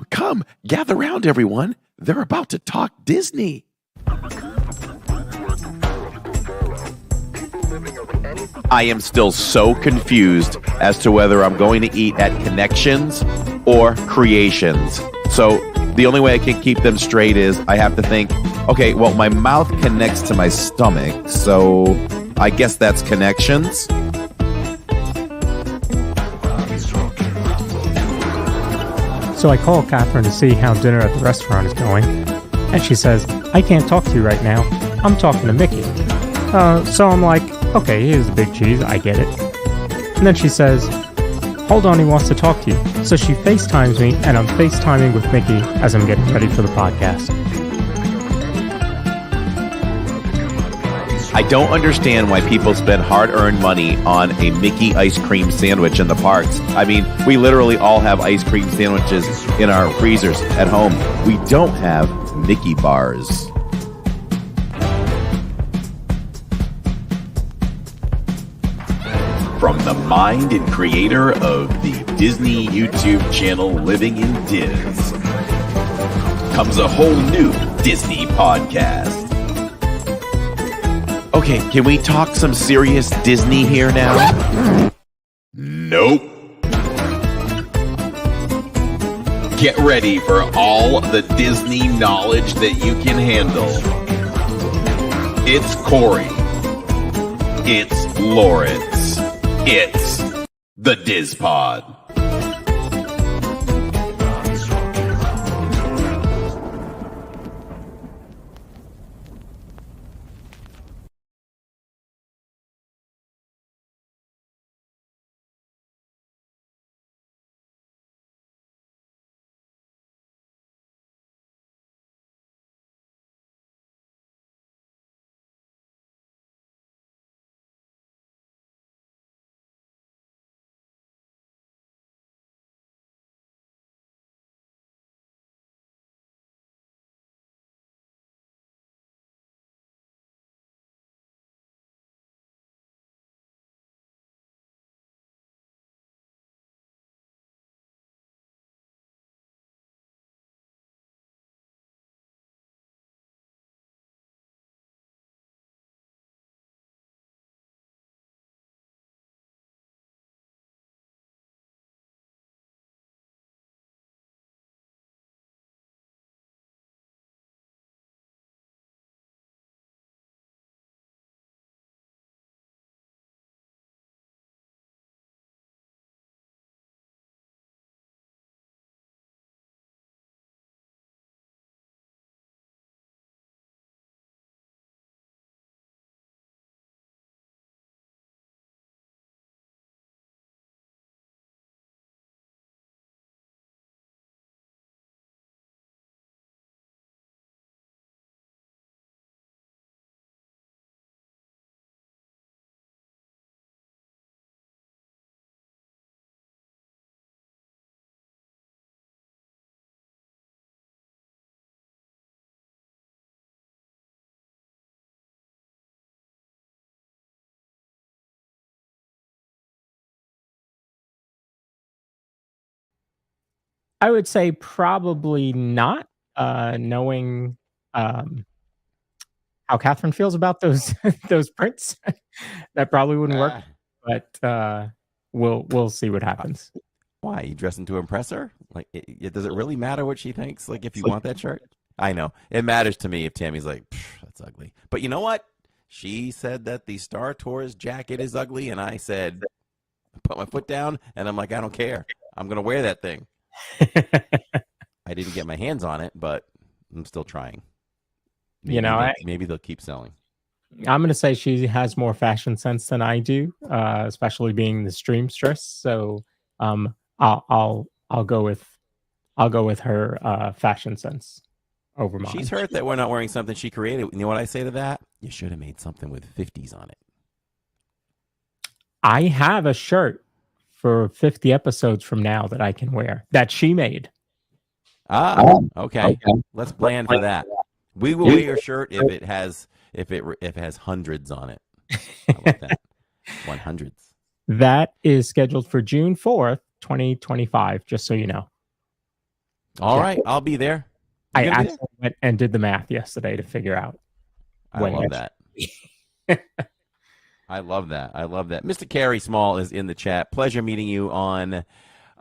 Come, gather round, everyone. They're about to talk Disney. I am still so confused as to whether I'm going to eat at Connections or Creations. So the only way I can keep them straight is I have to think, okay, well, my mouth connects to my stomach, so I guess that's Connections. So I call Catherine to see how dinner at the restaurant is going, and she says, I can't talk to you right now. I'm talking to Mickey. So I'm like, okay, here's the big cheese. I get it. And then she says, hold on, he wants to talk to you. So she FaceTimes me, and I'm FaceTiming with Mickey as I'm getting ready for the podcast. I don't understand why people spend hard-earned money on a Mickey ice cream sandwich in the parks. I mean, we literally all have ice cream sandwiches in our freezers at home. We don't have Mickey bars. From the mind and creator of the Disney YouTube channel Living in Diz comes a whole new Disney podcast. Okay, can we talk some serious Disney here now? Nope. Get ready for all the Disney knowledge that you can handle. It's Corey. It's Lawrence. It's the DIZPod. I would say probably not, knowing, how Catherine feels about those those prints. That probably wouldn't work, but, we'll see what happens. Why? You dressing to impress her? Like, does it really matter what she thinks? Like, if you want that shirt? I know. It matters to me if Tammy's like, that's ugly. But you know what? She said that the Star Tours jacket is ugly, and I said, I put my foot down, and I'm like, I don't care. I'm going to wear that thing. I didn't get my hands on it, but I'm still trying. Maybe, maybe they'll keep selling. I'm going to say she has more fashion sense than I do, especially being the streamstress. So I'll go with her fashion sense over mine. She's hurt that we're not wearing something she created. You know what I say to that? You should have made something with 50s on it. I have a shirt for 50 episodes from now that I can wear that she made. Okay. Let's plan for that. We will wear your shirt if it has hundreds on it. How about that? 100s. That is scheduled for June 4th, 2025, just so you know. All Yeah. right, I'll be there. You I gonna be there? actually went and did the math yesterday to figure out I when love that. I love that. I love that. Mr. Carey Small is in the chat. Pleasure meeting you on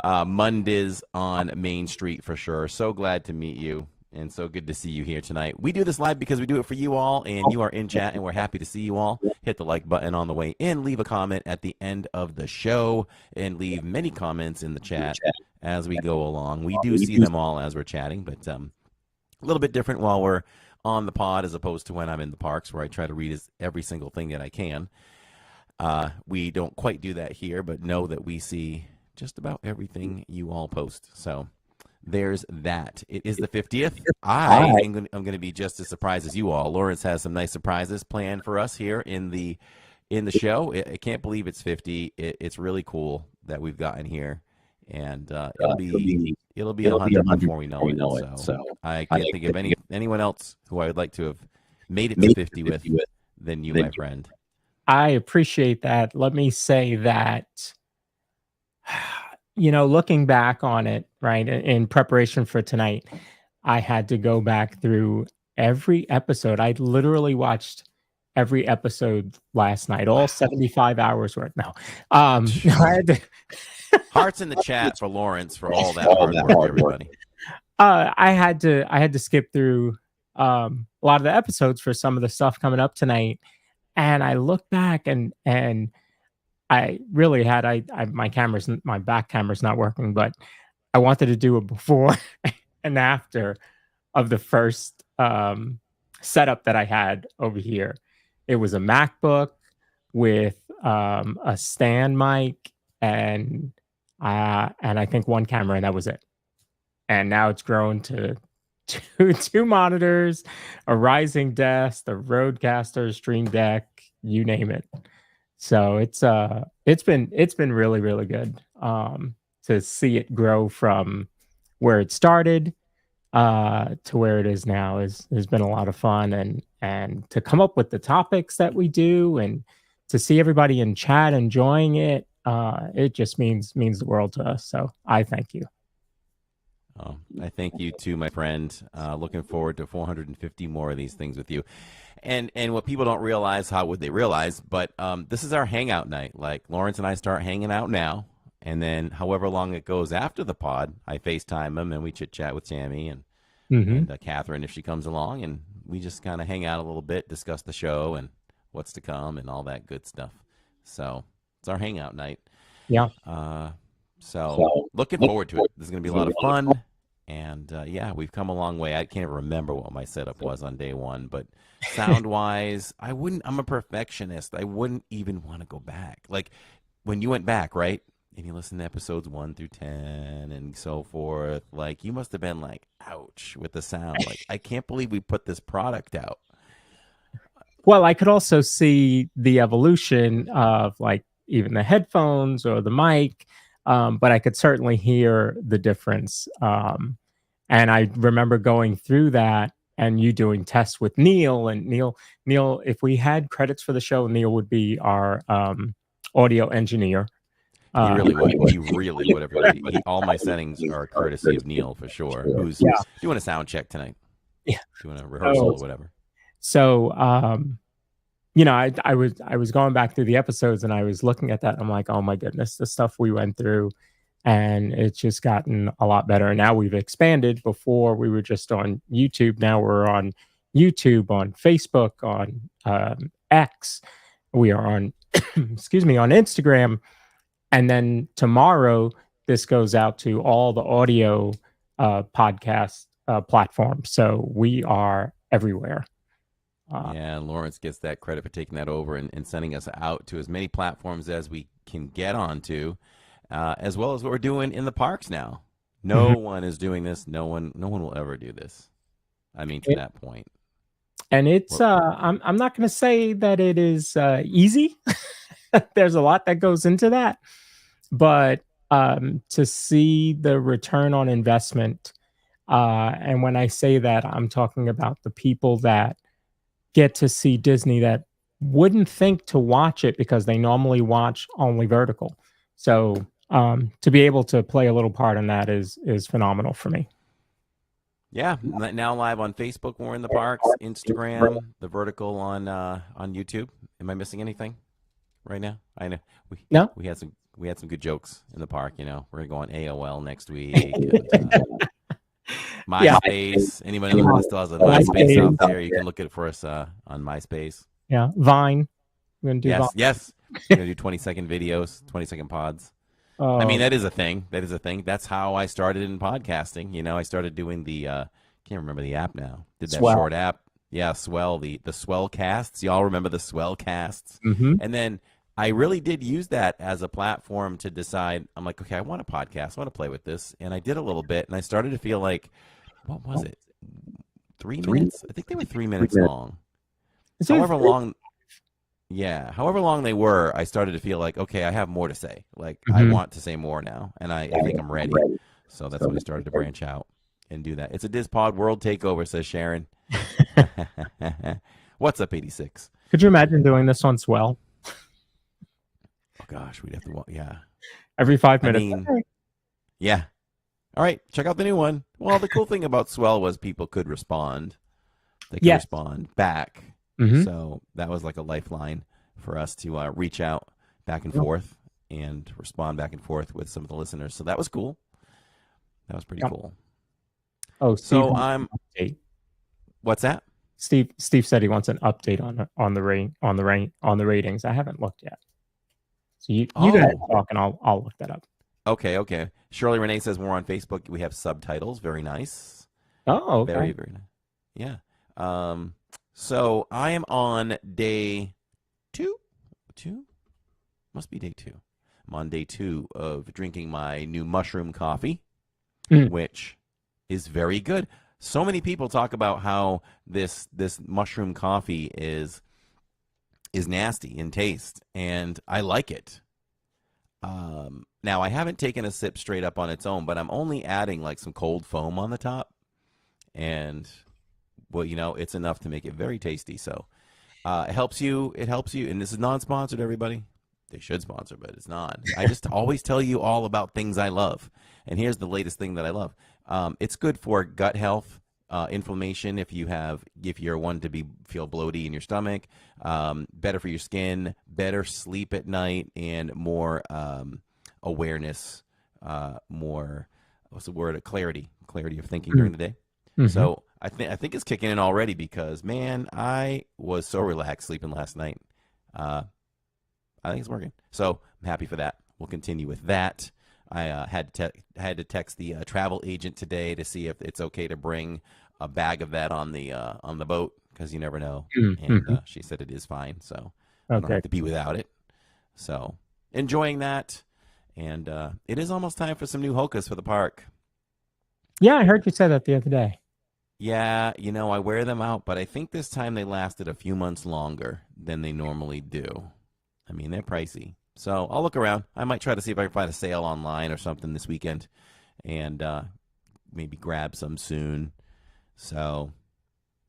Mondays on Main Street for sure. So glad to meet you and so good to see you here tonight. We do this live because we do it for you all, and you are in chat, and we're happy to see you all. Hit the like button on the way in. Leave a comment at the end of the show, and leave many comments in the chat as we go along. We do see them all as we're chatting, but a little bit different while we're on the pod as opposed to when I'm in the parks, where I try to read every single thing that I can. We don't quite do that here, but know that we see just about everything you all post. So there's that. It is the 50th. I'm going to be just as surprised as you all. Lawrence has some nice surprises planned for us here in the show. I can't believe it's 50. It's really cool that we've gotten here, and it'll be 100 before we know it. So I can't think of anyone else who I would like to have made it to 50 with than you, my friend. I appreciate that. Let me say that, looking back on it, right, in preparation for tonight, I had to go back through every episode. I literally watched every episode last night, all 75 hours worth. No, I had to Hearts in the chat for Lawrence for all that hard work, everybody. I had to skip through a lot of the episodes for some of the stuff coming up tonight. And I look back and I really had my back camera's not working, but I wanted to do a before and after of the first setup that I had over here. It was a MacBook with a stand mic and I think one camera, and that was it. And now it's grown to two monitors, a rising desk, the Rodecaster, Stream Deck, you name it. So it's been really, really good to see it grow from where it started to where it is now. Has been a lot of fun, and to come up with the topics that we do and to see everybody in chat enjoying it, it just means the world to us. So I thank you. Oh, I thank you too, my friend. Looking forward to 450 more of these things with you. And what people don't realize, how would they realize? But this is our hangout night. Like Lawrence and I start hanging out now, and then however long it goes after the pod, I FaceTime him and we chit chat with Tammy and Catherine if she comes along, and we just kind of hang out a little bit, discuss the show and what's to come and all that good stuff. So it's our hangout night. Yeah. So looking forward to it. This is going to be a lot of fun. And yeah, we've come a long way. I can't remember what my setup was on day one, but sound-wise, I'm a perfectionist. I wouldn't even want to go back. Like when you went back, right? And you listen to episodes 1 through 10 and so forth. Like you must have been like, ouch, with the sound. Like, I can't believe we put this product out. Well, I could also see the evolution of like even the headphones or the mic. But I could certainly hear the difference. And I remember going through that and you doing tests with Neil. And Neil, if we had credits for the show, Neil would be our audio engineer. He really would. He really would. Everybody. All my settings are courtesy of Neil for sure. Who's doing a sound check tonight? Yeah, doing a rehearsal or whatever. So, I was going back through the episodes and I was looking at that. And I'm like, oh my goodness, the stuff we went through, and it's just gotten a lot better. And now we've expanded. Before we were just on YouTube. Now we're on YouTube, on Facebook, on X. We are on, excuse me, on Instagram. And then tomorrow, this goes out to all the audio podcast platforms. So we are everywhere. Yeah, Lawrence gets that credit for taking that over and sending us out to as many platforms as we can get onto, as well as what we're doing in the parks now. No one is doing this. No one will ever do this. I mean, to that point. And it's I'm not going to say that it is easy. There's a lot that goes into that, but to see the return on investment, and when I say that, I'm talking about the people that get to see Disney that wouldn't think to watch it because they normally watch only vertical. So to be able to play a little part in that is phenomenal for me. Yeah, now live on Facebook. We're in the parks, Instagram, the vertical on YouTube. Am I missing anything right now? I know No? we had some good jokes in the park. You know, we're gonna go on AOL next week. And, Yeah. MySpace. Anybody that still has a MySpace out there, you can look at it for us on MySpace. Yeah. Vine. We're going to do Vine. Yes. We're gonna do 20-second videos, 20-second pods. I mean, that is a thing. That's how I started in podcasting. You know, I started doing the can't remember the app now. Did that Swell. short app. Yeah, Swell, the Swell casts. Y'all remember the Swell casts? Mm-hmm. And then I really did use that as a platform to decide, I'm like, okay, I want a podcast. I want to play with this. And I did a little bit, and I started to feel like, what was it? 3 minutes? I think they were 3 minutes long. However long they were, I started to feel like, okay, I have more to say. Like, I want to say more now, and I think I'm ready. So that's when I started to branch out and do that. It's a DIZPod world takeover, says Sharon. What's up, 86? Could you imagine doing this on Swell? Oh, gosh, we'd have to, yeah. Every 5 minutes. I mean, yeah. All right, check out the new one. Well, the cool thing about Swell was people could respond. They could respond back. Mm-hmm. So that was like a lifeline for us to reach out back and forth and respond back and forth with some of the listeners. So that was cool. That was pretty cool. Oh, Steve, so I'm. What's that? Steve said he wants an update on the ratings. I haven't looked yet. So you go ahead and talk, and I'll look that up. Okay. Shirley Renee says we're on Facebook. We have subtitles. Very nice. Oh, okay. Very, very nice. Yeah. So I am on day 2. Must be day 2. I'm on day 2 of drinking my new mushroom coffee, which is very good. So many people talk about how this mushroom coffee is nasty in taste, and I like it. Now, I haven't taken a sip straight up on its own, but I'm only adding like some cold foam on the top, and well, you know, it's enough to make it very tasty. So it helps you, and this is non-sponsored, everybody. They should sponsor, but it's not. I just always tell you all about things I love, and here's the latest thing that I love. It's good for gut health, inflammation. If you're one to feel bloaty in your stomach, better for your skin, better sleep at night, and more awareness, more clarity of thinking during the day. Mm-hmm. So I think it's kicking in already because, man, I was so relaxed sleeping last night. I think it's working. So I'm happy for that. We'll continue with that. I had to text the travel agent today to see if it's okay to bring a bag of that on the boat because you never know. Mm-hmm. And she said it is fine, so I don't have to be without it. So enjoying that, and it is almost time for some new hokas for the park. Yeah, I heard you say that the other day. Yeah, you know, I wear them out, but I think this time they lasted a few months longer than they normally do. I mean, they're pricey. So I'll look around. I might try to see if I can find a sale online or something this weekend and maybe grab some soon. So,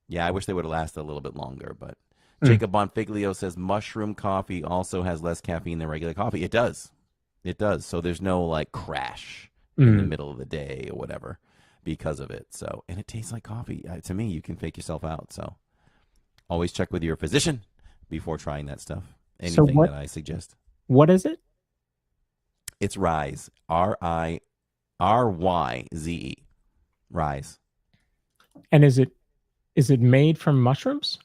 yeah, I wish they would have lasted a little bit longer. But Jacob Bonfiglio says mushroom coffee also has less caffeine than regular coffee. It does. It does. So there's no, like, crash in the middle of the day or whatever because of it. So, and it tastes like coffee. To me, you can fake yourself out. So always check with your physician before trying that stuff. Anything that I suggest. What is it? It's Rise. RIRYZE. Rise. And is it made from mushrooms?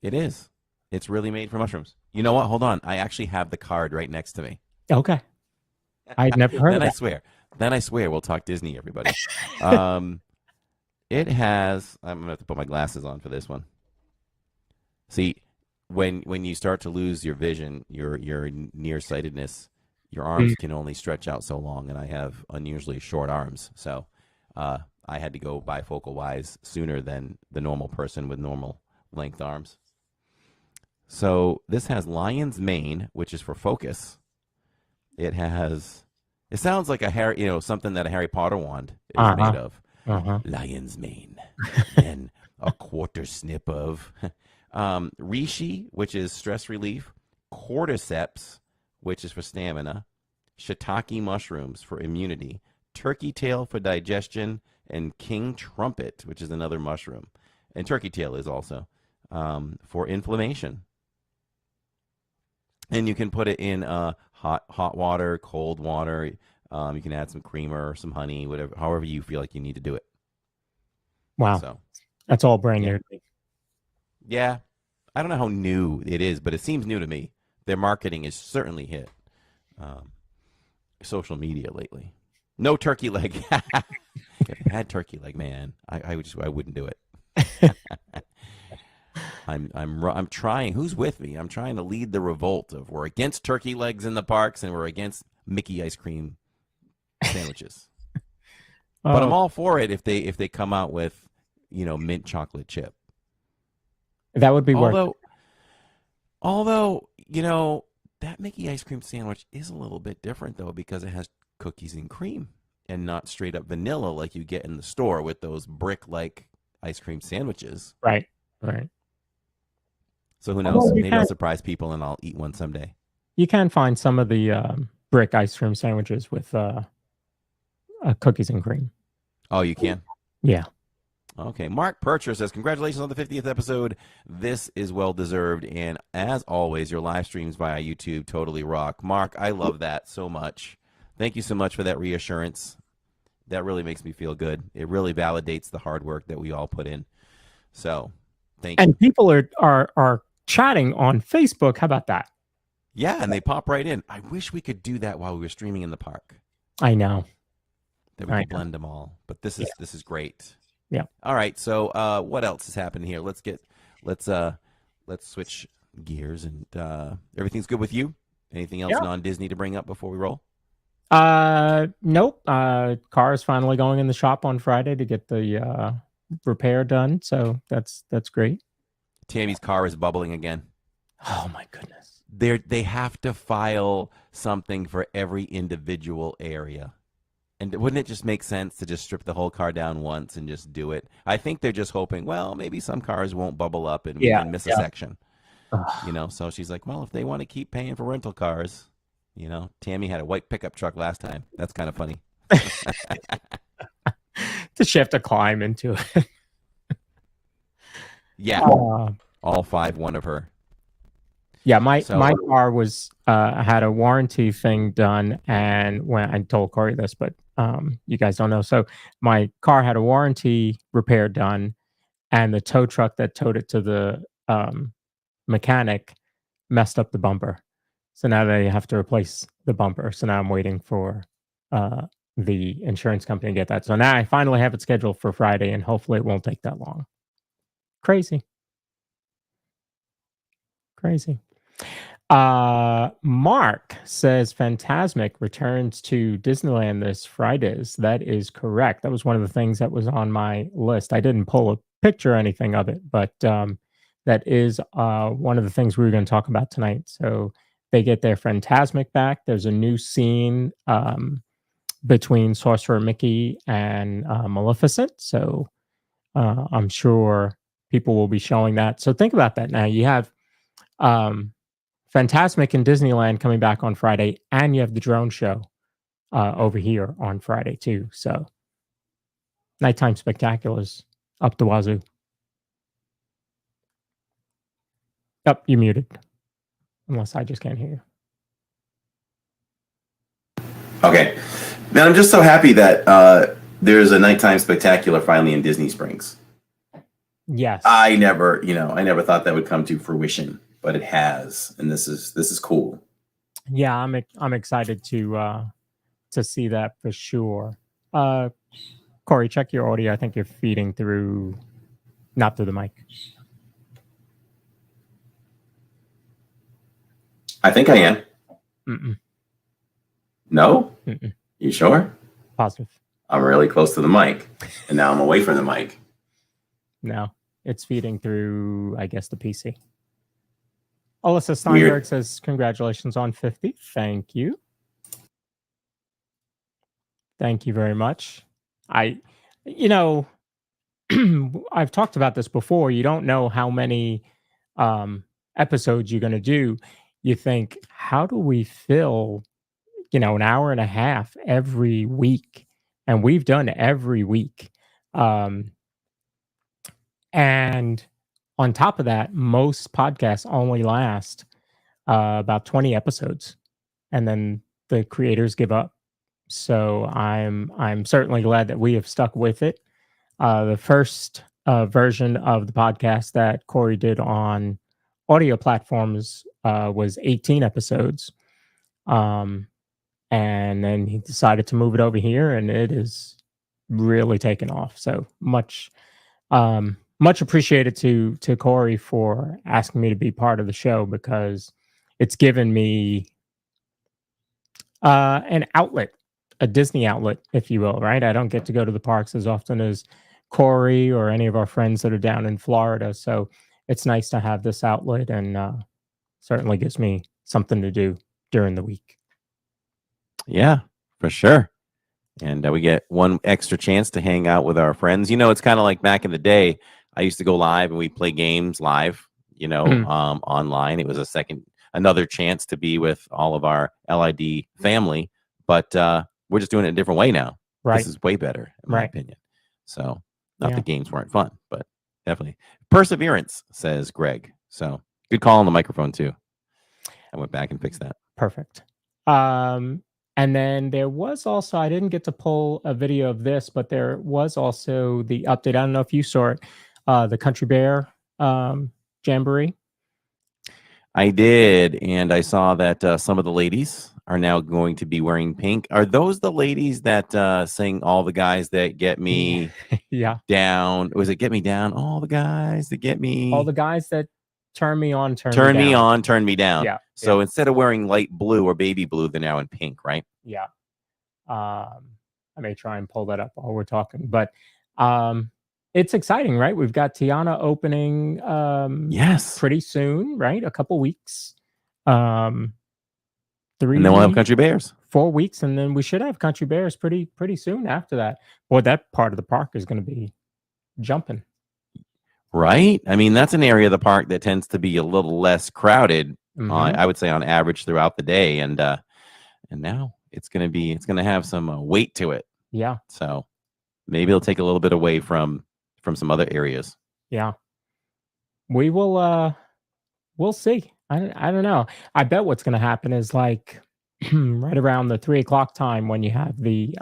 It is. It's really made from mushrooms. You know what? Hold on. I actually have the card right next to me. Okay. I'd never heard of that. Then I swear we'll talk Disney, everybody. It has, I'm going to have to put my glasses on for this one. See, when you start to lose your vision, your nearsightedness, your arms can only stretch out so long, and I have unusually short arms. So I had to go bifocal-wise sooner than the normal person with normal length arms. So this has lion's mane, which is for focus. It sounds like something that a Harry Potter wand is made of. Lion's mane. And a quarter snip of reishi, which is stress relief, cordyceps, which is for stamina, shiitake mushrooms for immunity, turkey tail for digestion, and king trumpet, which is another mushroom, and turkey tail is also for inflammation. And you can put it in hot water, cold water. You can add some creamer or some honey, whatever, however you feel like you need to do it. Wow. So that's all brand new. Yeah. I don't know how new it is, but it seems new to me. Their marketing is certainly hit social media lately. No turkey leg. If I had turkey leg, man, I wouldn't do it. I'm trying. Who's with me? I'm trying to lead the revolt of we're against turkey legs in the parks and we're against Mickey ice cream sandwiches. But I'm all for it if they come out with, mint chocolate chip. That would be worth it. Although, that Mickey ice cream sandwich is a little bit different though because it has cookies and cream and not straight up vanilla like you get in the store with those brick-like ice cream sandwiches. Right. So who knows? Maybe I'll surprise people and I'll eat one someday. You can find some of the brick ice cream sandwiches with cookies and cream. Oh, you can? Yeah. Okay. Mark Percher says, congratulations on the 50th episode. This is well-deserved. And as always, your live streams via YouTube totally rock. Mark, I love that so much. Thank you so much for that reassurance. That really makes me feel good. It really validates the hard work that we all put in. So, thank you. And people are chatting on Facebook. How about that? Yeah, and they pop right in. I wish we could do that while we were streaming in the park. I know. That we could blend them all. But this is great. Yeah. All right. So what else has happened here? Let's switch gears and everything's good with you? Anything else non-Disney to bring up before we roll? Nope. Car is finally going in the shop on Friday to get the repair done. So that's great. Tammy's car is bubbling again. Oh my goodness. They have to file something for every individual area. And wouldn't it just make sense to just strip the whole car down once and just do it? I think they're just hoping, well, maybe some cars won't bubble up and we can miss a section. So she's like, well, if they want to keep paying for rental cars, Tammy had a white pickup truck last time. That's kind of funny. Does she have to climb into it? Yeah. All 5, one of her. Yeah, my car was had a warranty thing done, and when I told Corey this, but you guys don't know. So my car had a warranty repair done, and the tow truck that towed it to the mechanic messed up the bumper. So now they have to replace the bumper. So now I'm waiting for the insurance company to get that. So now I finally have it scheduled for Friday, and hopefully it won't take that long. Crazy. Mark says Fantasmic returns to Disneyland this Fridays. That is correct. That was one of the things that was on my list. I didn't pull a picture or anything of it, but that is one of the things we were going to talk about tonight. So they get their Fantasmic back. There's a new scene between Sorcerer Mickey and Maleficent. So I'm sure people will be showing that. So think about that now. You have Fantasmic in Disneyland coming back on Friday, and you have the drone show over here on Friday too. So nighttime spectaculars up the wazoo. Up, you muted. Unless I just can't hear you. Okay. Man, I'm just so happy that there's a nighttime spectacular finally in Disney Springs. Yes. I never thought that would come to fruition, but it has, and this is cool. Yeah, I'm excited to see that for sure. Corey, check your audio. I think you're feeding through, not through the mic. I think I am. Mm-mm. No? Mm-mm. You sure? Positive. I'm really close to the mic, and now I'm away from the mic. No, it's feeding through, I guess, the PC. Alyssa Steinberg says, congratulations on 50. Thank you. Thank you very much. I've talked about this before. You don't know how many episodes you're going to do. You think, how do we fill, an hour and a half every week? And we've done every week. And on top of that, most podcasts only last about 20 episodes, and then the creators give up. So I'm certainly glad that we have stuck with it. The first version of the podcast that Corey did on audio platforms was 18 episodes. And then he decided to move it over here, and it is really taken off. So much appreciated to Corey for asking me to be part of the show, because it's given me an outlet, a Disney outlet, if you will, right? I don't get to go to the parks as often as Corey or any of our friends that are down in Florida. So it's nice to have this outlet, and certainly gives me something to do during the week. Yeah, for sure. And we get one extra chance to hang out with our friends. It's kind of like back in the day. I used to go live and we play games live, online. It was another chance to be with all of our LID family, but we're just doing it a different way now. Right. This is way better, in my Right. opinion. So, not Yeah. the games weren't fun, but definitely perseverance, says Greg. So, good call on the microphone too. I went back and fixed that. Perfect. And then there was also, I didn't get to pull a video of this, but there was also the update. I don't know if you saw it, the Country Bear Jamboree. I did, and I saw that some of the ladies are now going to be wearing pink. Are those the ladies that sing "All the Guys That Get Me Yeah. Down"? Was it "Get Me Down"? All the guys that get me. All the guys that turn me on, turn me down. on, turn me down. Yeah. So instead of wearing light blue or baby blue, they're now in pink, right? Yeah. I may try and pull that up while we're talking, but it's exciting, right? We've got Tiana opening Yes. pretty soon, right? A couple weeks. 3 And then we'll have Country Bears. 4 weeks, and then we should have Country Bears pretty soon after that. Boy, that part of the park is going to be jumping. Right? I mean, that's an area of the park that tends to be a little less crowded, Mhm. I would say, on average throughout the day. And now it's going to have some weight to it. Yeah. So maybe it'll take a little bit away from some other areas. Yeah. We will, we'll see. I don't know. I bet what's going to happen is like right around the 3:00 time when you have the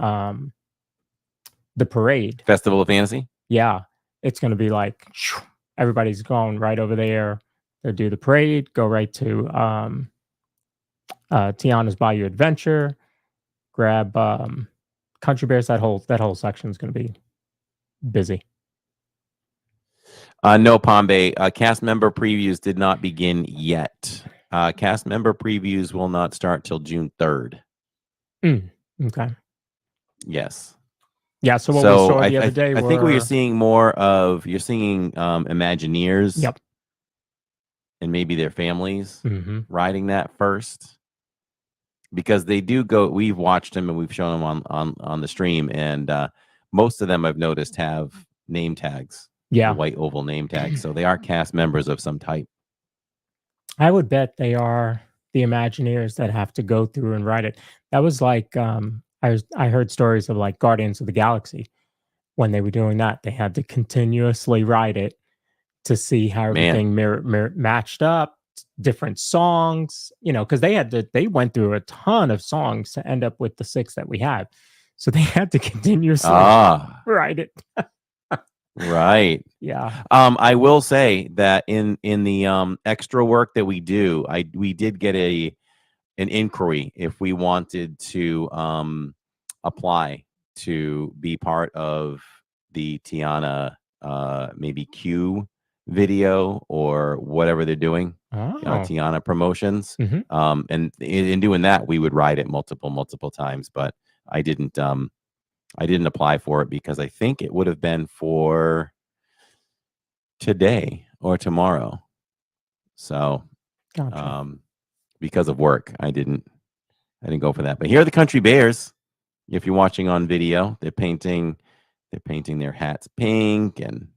parade. Festival of Fantasy? Yeah. It's going to be like everybody's going right over there. They'll do the parade, go right to Tiana's Bayou Adventure, grab Country Bears. That whole section is going to be busy. No, Pombe. Cast member previews did not begin yet. Cast member previews will not start till June 3rd. Okay. Yes. Yeah. So what we saw the other day, I think what you're seeing more of, Imagineers. Yep. And maybe their families Mm-hmm. riding that first, because they do go. We've watched them and we've shown them on the stream, and most of them I've noticed have name tags. Yeah. The white oval name tags, so they are cast members of some type. I would bet they are the Imagineers that have to go through and ride it. That was like I heard stories of like Guardians of the Galaxy when they were doing that. They had to continuously ride it to see how everything matched up, different songs, because they went through a ton of songs to end up with the 6 that we have. So they had to continuously ride it. Right. Yeah. I will say that in the extra work that we do, we did get an inquiry if we wanted to apply to be part of the Tiana maybe Q video or whatever they're doing. Tiana promotions. Mm-hmm. And in doing that, we would ride it multiple times, but I didn't apply for it because I think it would have been for today or tomorrow. So, Gotcha. because of work, I didn't go for that. But here are the Country Bears. If you're watching on video, they're painting their hats pink and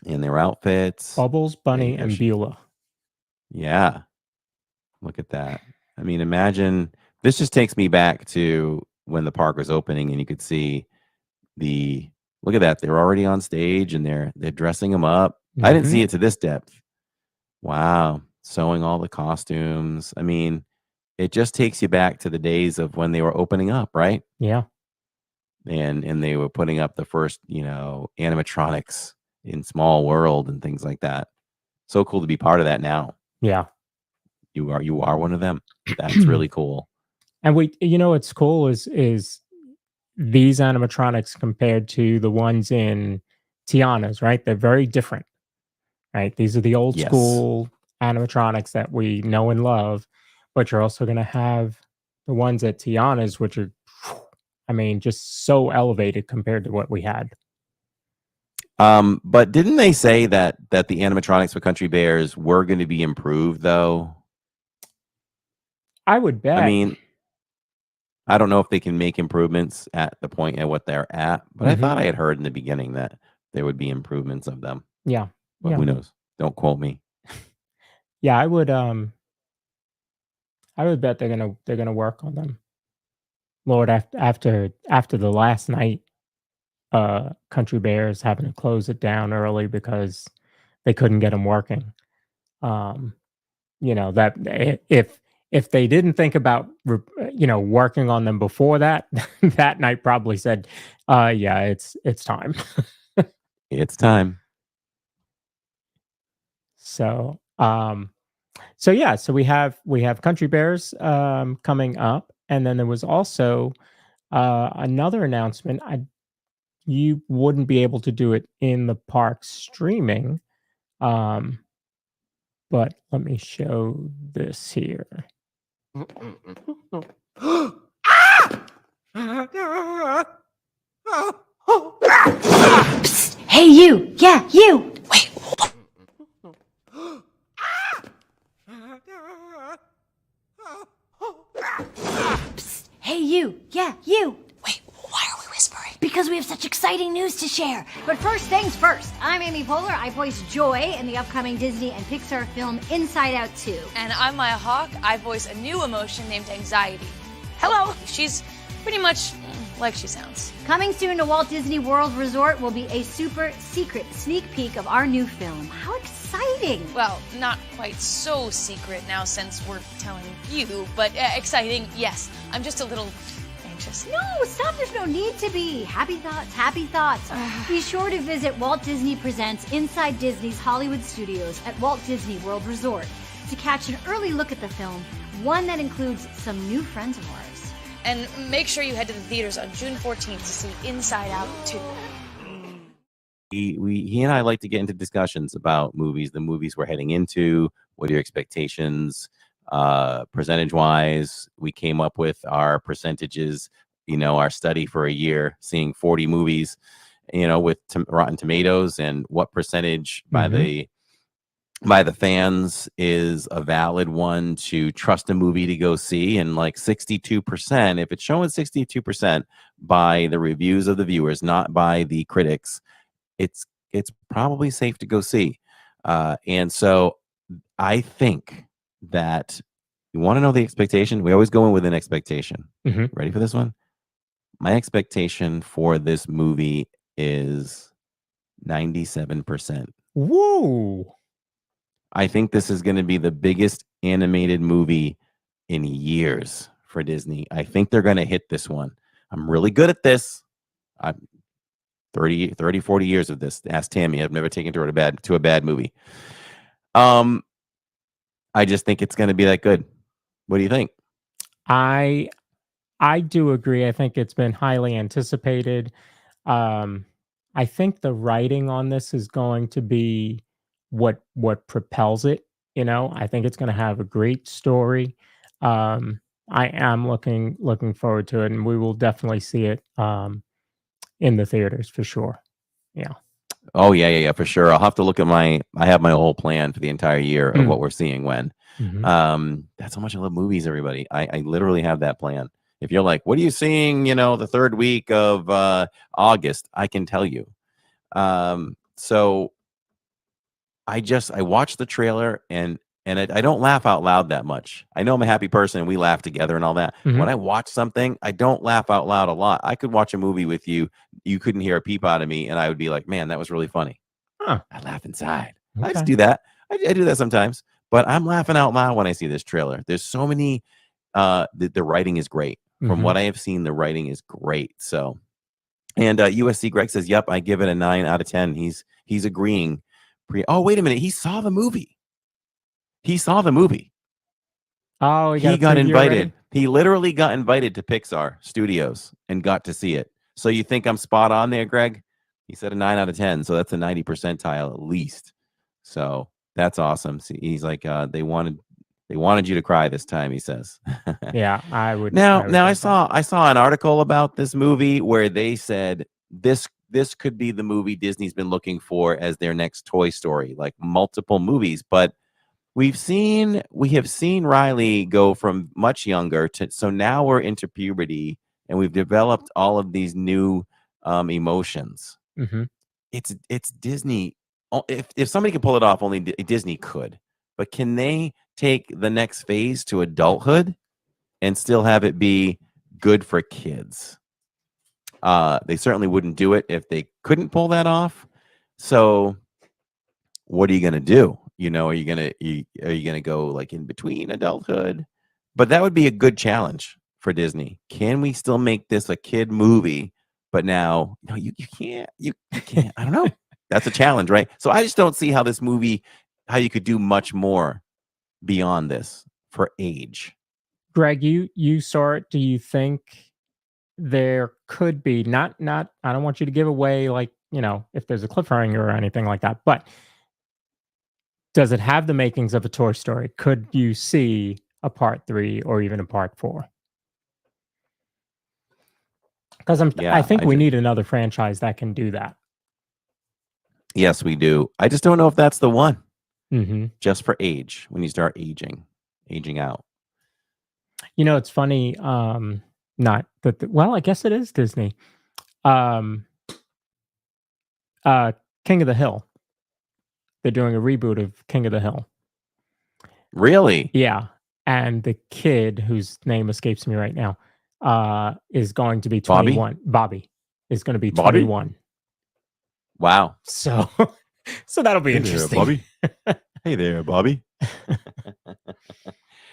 in their outfits. Bubbles, Bunny, and Beulah. Yeah. Look at that. I mean, imagine, this just takes me back to when the park was opening and you could see the Look at that. They're already on stage and they're dressing them up. I didn't see it to this depth. Wow. Sewing all the costumes. I mean, it just takes you back to the days of when they were opening up, right? Yeah. And they were putting up the first, animatronics in Small World and things like that. So cool to be part of that now. Yeah. You are one of them. That's really cool. And what's cool is these animatronics compared to the ones in Tiana's, right? They're very different, right? These are the old Yes. school animatronics that we know and love, but you're also going to have the ones at Tiana's, which are, I mean, just so elevated compared to what we had. But didn't they say that the animatronics for Country Bears were going to be improved, though? I would bet. I mean, I don't know if they can make improvements at the point at what they're at, but I thought I had heard in the beginning that there would be improvements of them. Yeah. But Yeah. who knows? Don't quote me. Yeah, I would bet they're gonna work on them. Lord, after the last night, Country Bears having to close it down early because they couldn't get them working. That if they didn't think about working on them before that, that night probably said, yeah, it's time. It's time. So so we have Country Bears coming up, and then there was also another announcement. You wouldn't be able to do it in the park streaming, but let me show this here. Psst. Hey, you! Yeah, you! Wait. Psst. Hey, you! Yeah, you! Wait, why are we whispering? Because we have such exciting news to share. But first things first, I'm Amy Poehler. I voice Joy in the upcoming Disney and Pixar film Inside Out 2. And I'm Maya Hawke. I voice a new emotion named anxiety. Hello! She's pretty much like she sounds. Coming soon to Walt Disney World Resort will be a super secret sneak peek of our new film. How exciting! Well, not quite so secret now since we're telling you, but exciting, yes. I'm just a little anxious. No, stop. There's no need to be. Happy thoughts, happy thoughts. Be sure to visit Walt Disney Presents Inside Disney's Hollywood Studios at Walt Disney World Resort to catch an early look at the film, one that includes some new friends of ours. And make sure you head to the theaters on June 14th to see Inside Out 2. He and I like to get into discussions about movies, the movies we're heading into, what are your expectations, percentage-wise. We came up with our percentages, our study for a year, seeing 40 movies, with Rotten Tomatoes, and what percentage by the fans is a valid one to trust a movie to go see. And like 62%, if it's showing 62% by the reviews of the viewers, not by the critics, it's probably safe to go see. And so I think that you want to know the expectation. We always go in with an expectation. Ready for this one? My expectation for this movie is 97%. Whoa. I think this is going to be the biggest animated movie in years for Disney. I think they're going to hit this one. I'm really good at this. I'm 30, 40 years of this. Ask Tammy. I've never taken her to a bad movie. I just think it's going to be that good. What do you think? I do agree. I think it's been highly anticipated. I think the writing on this is going to be what propels it. I think it's going to have a great story. I am looking forward to it, and we will definitely see it in the theaters for sure. Yeah. Oh yeah, for sure. I'll have to look at I have my whole plan for the entire year of what we're seeing when. That's how much I love movies, everybody. I literally have that plan. If you're like, what are you seeing, the third week of August, I can tell you. So I watched the trailer, and and I don't laugh out loud that much. I know I'm a happy person and we laugh together and all that. Mhm. When I watch something, I don't laugh out loud a lot. I could watch a movie with you. You couldn't hear a peep out of me. And I would be like, man, that was really funny. Huh. I laugh inside. I Okay. just do that. I do that sometimes. But I'm laughing out loud when I see this trailer. There's so many. The writing is great. From Mhm. what I have seen, the writing is great. So, and USC Greg says, "Yep, I give it a 9 out of 10." He's agreeing. Oh, wait a minute. He saw the movie. Oh, He got got a preview invited. already? He literally got invited to Pixar Studios and got to see it. So you think I'm spot on there, Greg? He said a 9 out of 10. So that's a 90 percentile at least. So that's awesome. See, he's like, they wanted you to cry this time, he says. Yeah, I would. Now I think so. saw an article about this movie where they said this could be the movie Disney's been looking for as their next Toy Story, like multiple movies. But we have seen Riley go from much younger to, so now we're into puberty and we've developed all of these new emotions. Mhm. It's Disney. If somebody can pull it off, only Disney could. But can they take the next phase to adulthood and still have it be good for kids? They certainly wouldn't do it if they couldn't pull that off. So what are you going to do? Are you going to go like in between adulthood? But that would be a good challenge for Disney. Can we still make this a kid movie? But now, no, you can't. You can't. I don't know. That's a challenge, right? So I just don't see how this movie, how you could do much more beyond this for age. Greg, you saw it. Do you think there could be not? I don't want you to give away like if there's a cliffhanger or anything like that, but does it have the makings of a Toy Story? Could you see a part 3 or even a part 4? Because I think we need another franchise that can do that. Yes, we do. I just don't know if that's the one. Mm-hmm. Just for age, when you start aging out. It's funny. Not that. Well, I guess it is Disney. King of the Hill. They're doing a reboot of King of the Hill. Really? Yeah, and the kid whose name escapes me right now is going to be Bobby? 21. Bobby is going to be Bobby? 21. Wow. So that'll be interesting. Bobby. Hey there, Bobby.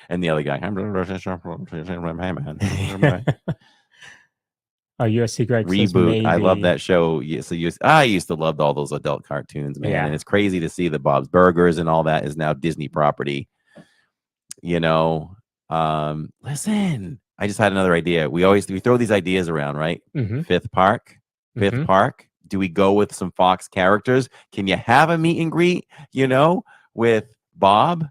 And the other guy. USC Greg says Reboot. maybe. I love that show. Yeah, so I used to love all those adult cartoons, man. Yeah. And it's crazy to see that Bob's Burgers and all that is now Disney property. Listen, I just had another idea. We throw these ideas around, right? Mm-hmm. Fifth Park. Do we go with some Fox characters? Can you have a meet and greet, with Bob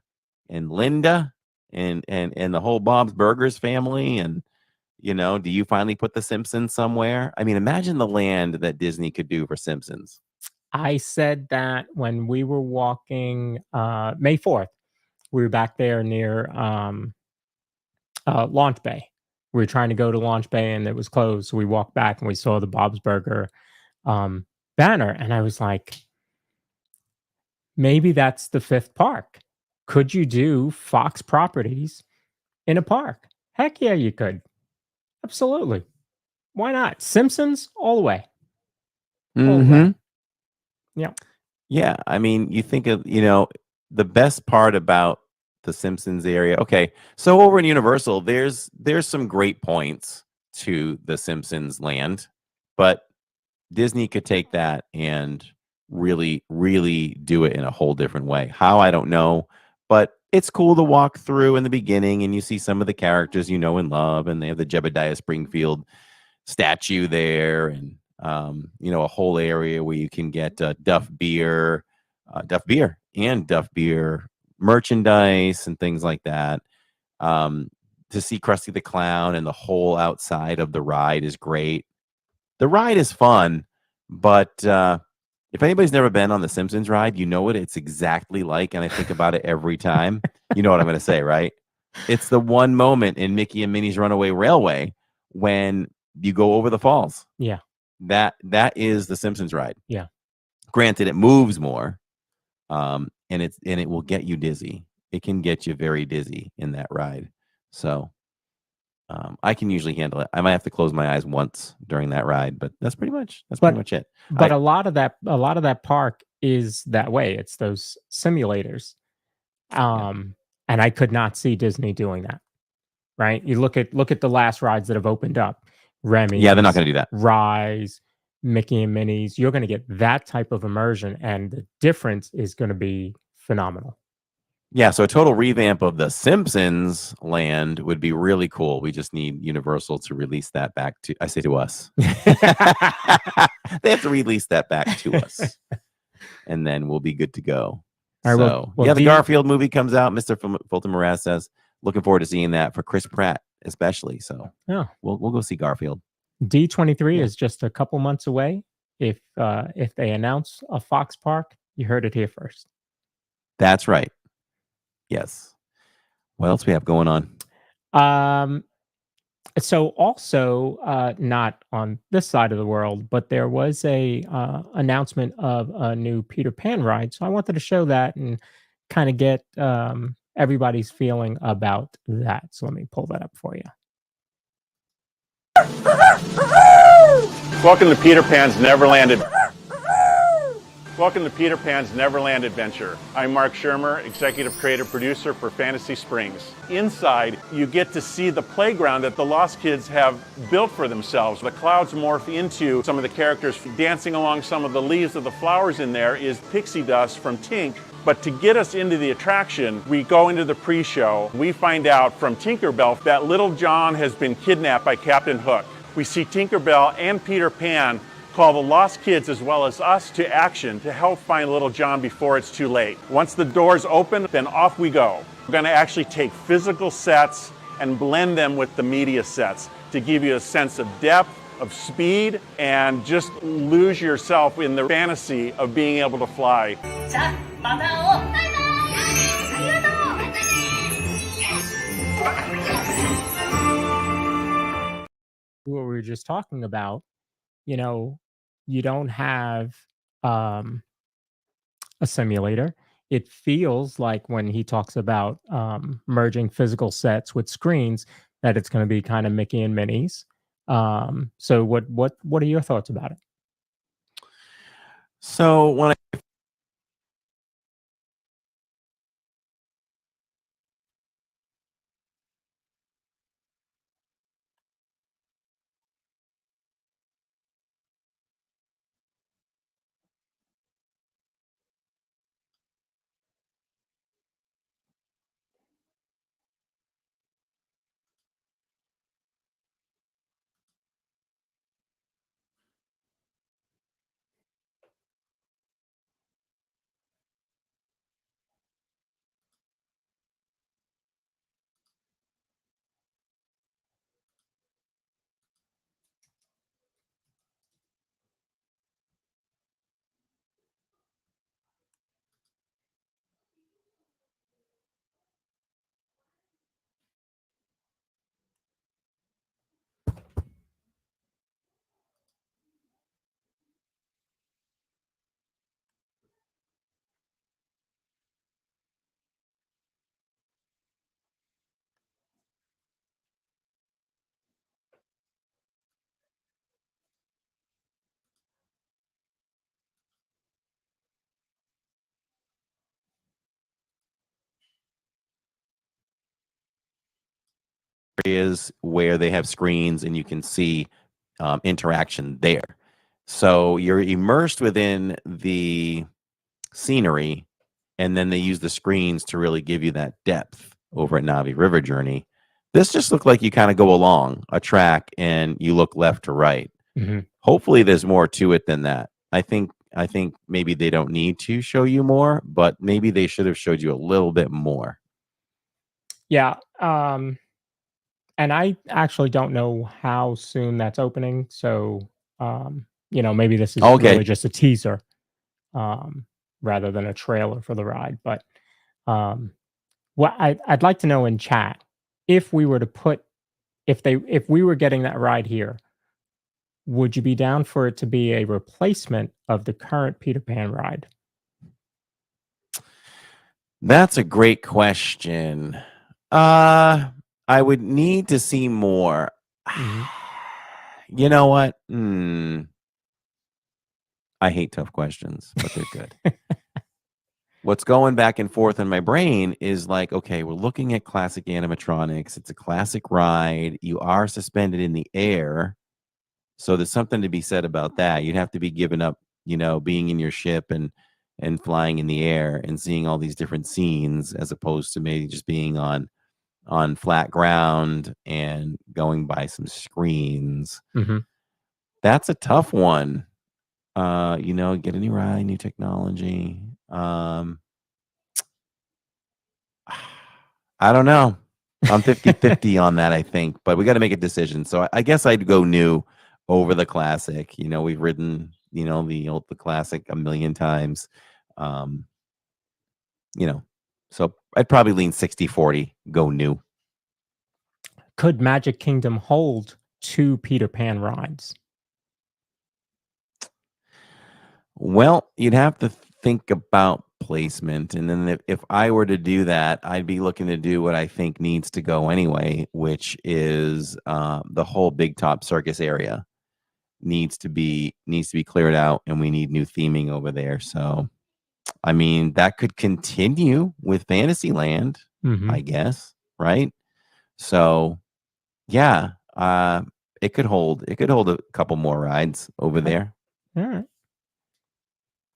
and Linda and the whole Bob's Burgers family? And, do you finally put the Simpsons somewhere? I mean, imagine the land that Disney could do for Simpsons. I said that when we were walking May 4th, we were back there near Launch Bay. We were trying to go to Launch Bay and it was closed. So we walked back and we saw the Bob's Burger banner. And I was like, maybe that's the fifth park. Could you do Fox properties in a park? Heck yeah, you could. Absolutely. Why not? Simpsons all the way. All the way. Yeah. Yeah. I mean, you think of, the best part about the Simpsons area. Okay. So over in Universal, there's some great points to the Simpsons land, but Disney could take that and really, really do it in a whole different way. How, I don't know, but it's cool to walk through in the beginning and you see some of the characters you know and love, and they have the Jebediah Springfield statue there, and a whole area where you can get Duff Beer merchandise and things like that. To see Krusty the Clown and the whole outside of the ride is great. The ride is fun, but if anybody's never been on the Simpsons ride, you know what it's exactly like, and I think about it every time. You know what I'm going to say, right? It's the one moment in Mickey and Minnie's Runaway Railway when you go over the falls. Yeah. That is the Simpsons ride. Yeah. Granted, it moves more, and it will get you dizzy. it can get you very dizzy in that ride. So I can usually handle it. I might have to close my eyes once during that ride, but that's pretty much it. But a lot of that park is that way. It's those simulators. And I could not see Disney doing that. Right? You look at the last rides that have opened up. Remy. Yeah, they're not going to do that. Rise, Mickey and Minnie's. You're going to get that type of immersion, and the difference is going to be phenomenal. Yeah, so a total revamp of the Simpsons land would be really cool. We just need Universal to release that back to, I say to us. They have to release that back to us. And then we'll be good to go. All right, So, the Garfield movie comes out. Mr. Fulton Moraz says, looking forward to seeing that for Chris Pratt, especially. So, we'll go see Garfield. D23 is just a couple months away. If they announce a Fox park, you heard it here first. That's right. Yes. What else we have going on? So also, not on this side of the world, but there was a announcement of a new Peter Pan ride. So I wanted to show that and kind of get everybody's feeling about that. So let me pull that up for you. Welcome to Peter Pan's Neverland. Welcome to Peter Pan's Neverland Adventure. I'm Mark Shermer, Executive Creative Producer for Fantasy Springs. Inside, you get to see the playground that the Lost Kids have built for themselves. The clouds morph into some of the characters. Dancing along some of the leaves of the flowers in there is pixie dust from Tink. But to get us into the attraction, we go into the pre-show. We find out from Tinkerbell that Little John has been kidnapped by Captain Hook. We see Tinkerbell and Peter Pan call the Lost Kids as well as us to action to help find Little John before it's too late. Once the doors open, then off we go. We're going to actually take physical sets and blend them with the media sets to give you a sense of depth, of speed, and just lose yourself in the fantasy of being able to fly. What we were just talking about, you don't have a simulator. It feels like when he talks about merging physical sets with screens, that it's going to be kind of Mickey and Minnie's. So what are your thoughts about it? So when I areas where they have screens and you can see interaction there. So you're immersed within the scenery, and then they use the screens to really give you that depth over at Navi River Journey. This just looked like you kind of go along a track and you look left to right. Mm-hmm. Hopefully there's more to it than that. I think maybe they don't need to show you more, but maybe they should have showed you a little bit more. Yeah. And I actually don't know how soon that's opening. So, maybe this is really just a teaser rather than a trailer for the ride. But what I'd like to know in chat, if we were getting that ride here, would you be down for it to be a replacement of the current Peter Pan ride? That's a great question. I would need to see more. Mhm. You know what? I hate tough questions, but they're good. What's going back and forth in my brain is like, okay, we're looking at classic animatronics. It's a classic ride. You are suspended in the air. So there's something to be said about that. You'd have to be giving up, being in your ship and flying in the air and seeing all these different scenes as opposed to maybe just being on flat ground and going by some screens. Mm-hmm. That's a tough one. Get a new ride, new technology. I don't know. I'm 50-50 on that, I think, but we got to make a decision. So I guess I'd go new over the classic. We've ridden, the classic a million times. So I'd probably lean 60-40, go new. Could Magic Kingdom hold 2 Peter Pan rides? Well, you'd have to think about placement. And then if I were to do that, I'd be looking to do what I think needs to go anyway, which is the whole Big Top Circus area needs to be cleared out, and we need new theming over there. So, I mean, that could continue with Fantasyland, I guess, right? So, yeah, it could hold a couple more rides over there. All right.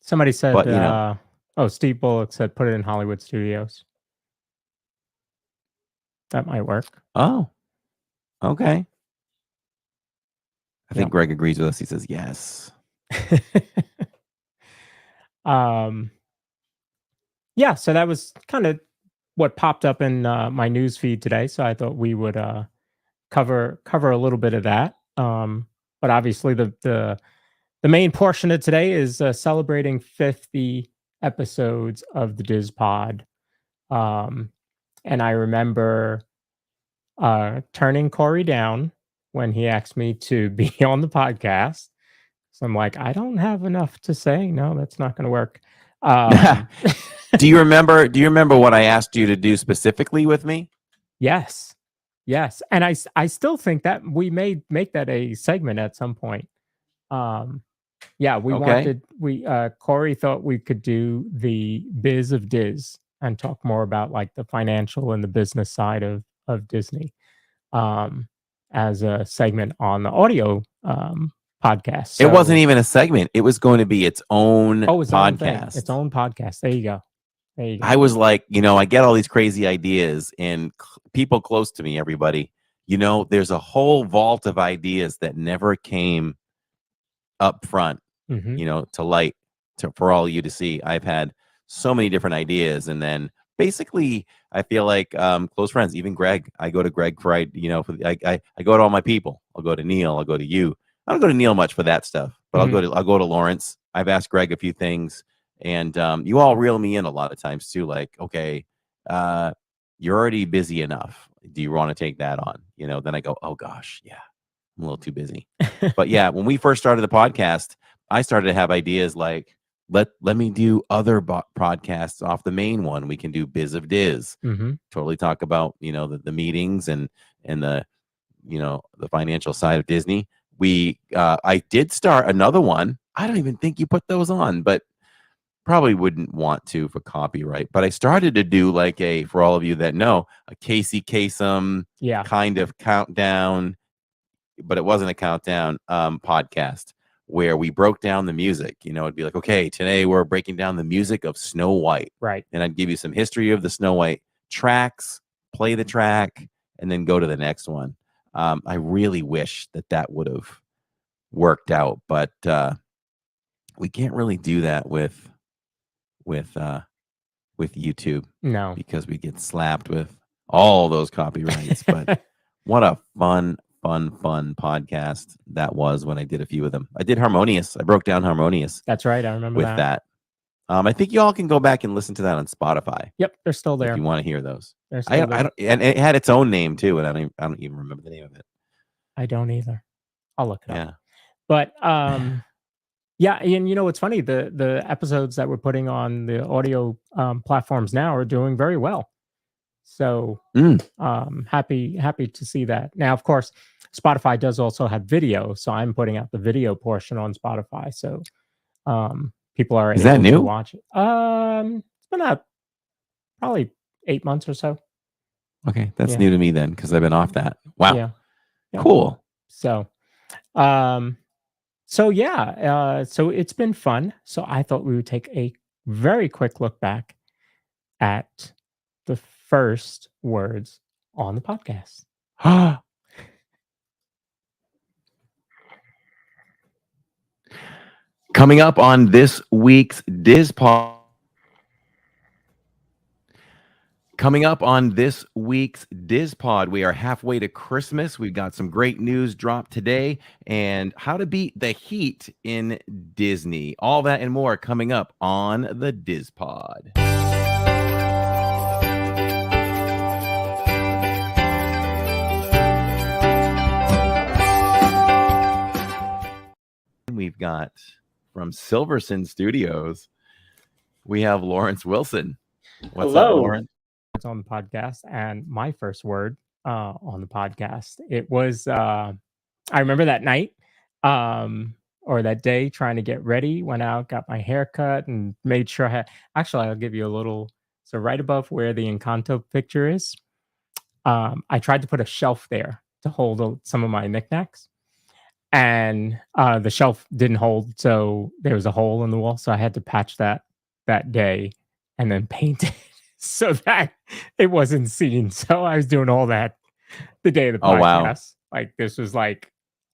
Somebody said, but, Steve Bullock said, put it in Hollywood Studios. That might work. Oh, okay. I think Greg agrees with us. He says yes. Yeah, so that was kind of what popped up in my news feed today. So I thought we would cover a little bit of that. But obviously the main portion of today is celebrating 50 episodes of the DIZPod. And I remember turning Corey down when he asked me to be on the podcast. So I'm like, I don't have enough to say. No, that's not going to work. Do you remember what I asked you to do specifically with me? Yes. And I still think that we may make that a segment at some point. Corey thought we could do the biz of Diz and talk more about like the financial and the business side of Disney as a segment on the audio podcast. So, it wasn't even a segment. It was going to be its own podcast. Its own podcast. There you go. I was like, I get all these crazy ideas, and people close to me, everybody, there's a whole vault of ideas that never came up front, to light for all you to see. I've had so many different ideas, and then basically I feel like close friends, even Greg. I go to Greg for I go to all my people. I'll go to Neil. I'll go to you. I don't go to Neil much for that stuff, but I'll go to Lawrence. I've asked Greg a few things, and you all reel me in a lot of times too. Like, okay, you're already busy enough. Do you want to take that on? Then I go, oh gosh, yeah, I'm a little too busy. But yeah, when we first started the podcast, I started to have ideas like, let me do other podcasts off the main one. We can do Biz of Diz. Totally talk about the meetings and the the financial side of Disney. I did start another one. I don't even think you put those on, but probably wouldn't want to for copyright. But I started to do like for all of you that know, a Casey Kasem kind of countdown, but it wasn't a countdown podcast where we broke down the music. It'd be like, okay, today we're breaking down the music of Snow White. Right. And I'd give you some history of the Snow White tracks, play the track, and then go to the next one. I really wish that would have worked out, but we can't really do that with YouTube. No, because we get slapped with all those copyrights. But what a fun podcast that was when I did a few of them. I did Harmonious. I broke down Harmonious. That's right. I remember with that. I think you all can go back and listen to that on Spotify. Yep, they're still there. If you want to hear those. I don't, and it had its own name too, and I don't even remember the name of it. I don't either. I'll look it up. Yeah. But Yeah, and what's funny? The episodes that we're putting on the audio platforms now are doing very well. So happy to see that. Now, of course, Spotify does also have video, so I'm putting out the video portion on Spotify. So people are Is that able new? to watch it. It's been out probably 8 months or so. Okay, that's Yeah. new to me then, because I've been off that. Wow, Yeah. cool. So, so it's been fun. So I thought we would take a very quick look back at the first words on the podcast. Coming up on this week's DIZPod. We are halfway to Christmas. We've got some great news dropped today and how to beat the heat in Disney. All that and more coming up on the DIZPod. We've got from Silverson Studios, we have Lawrence Wilson. What's up, Lawrence? It's on the podcast, and my first word on the podcast, it was I remember that night or that day trying to get ready, went out, got my hair cut, and made sure I had, actually I'll give you a little, so right above where the Encanto picture is, I tried to put a shelf there to hold some of my knickknacks, and the shelf didn't hold, so there was a hole in the wall, so I had to patch that day and then paint it so that it wasn't seen. So I was doing all that the day of the podcast. Oh, wow. Like this was like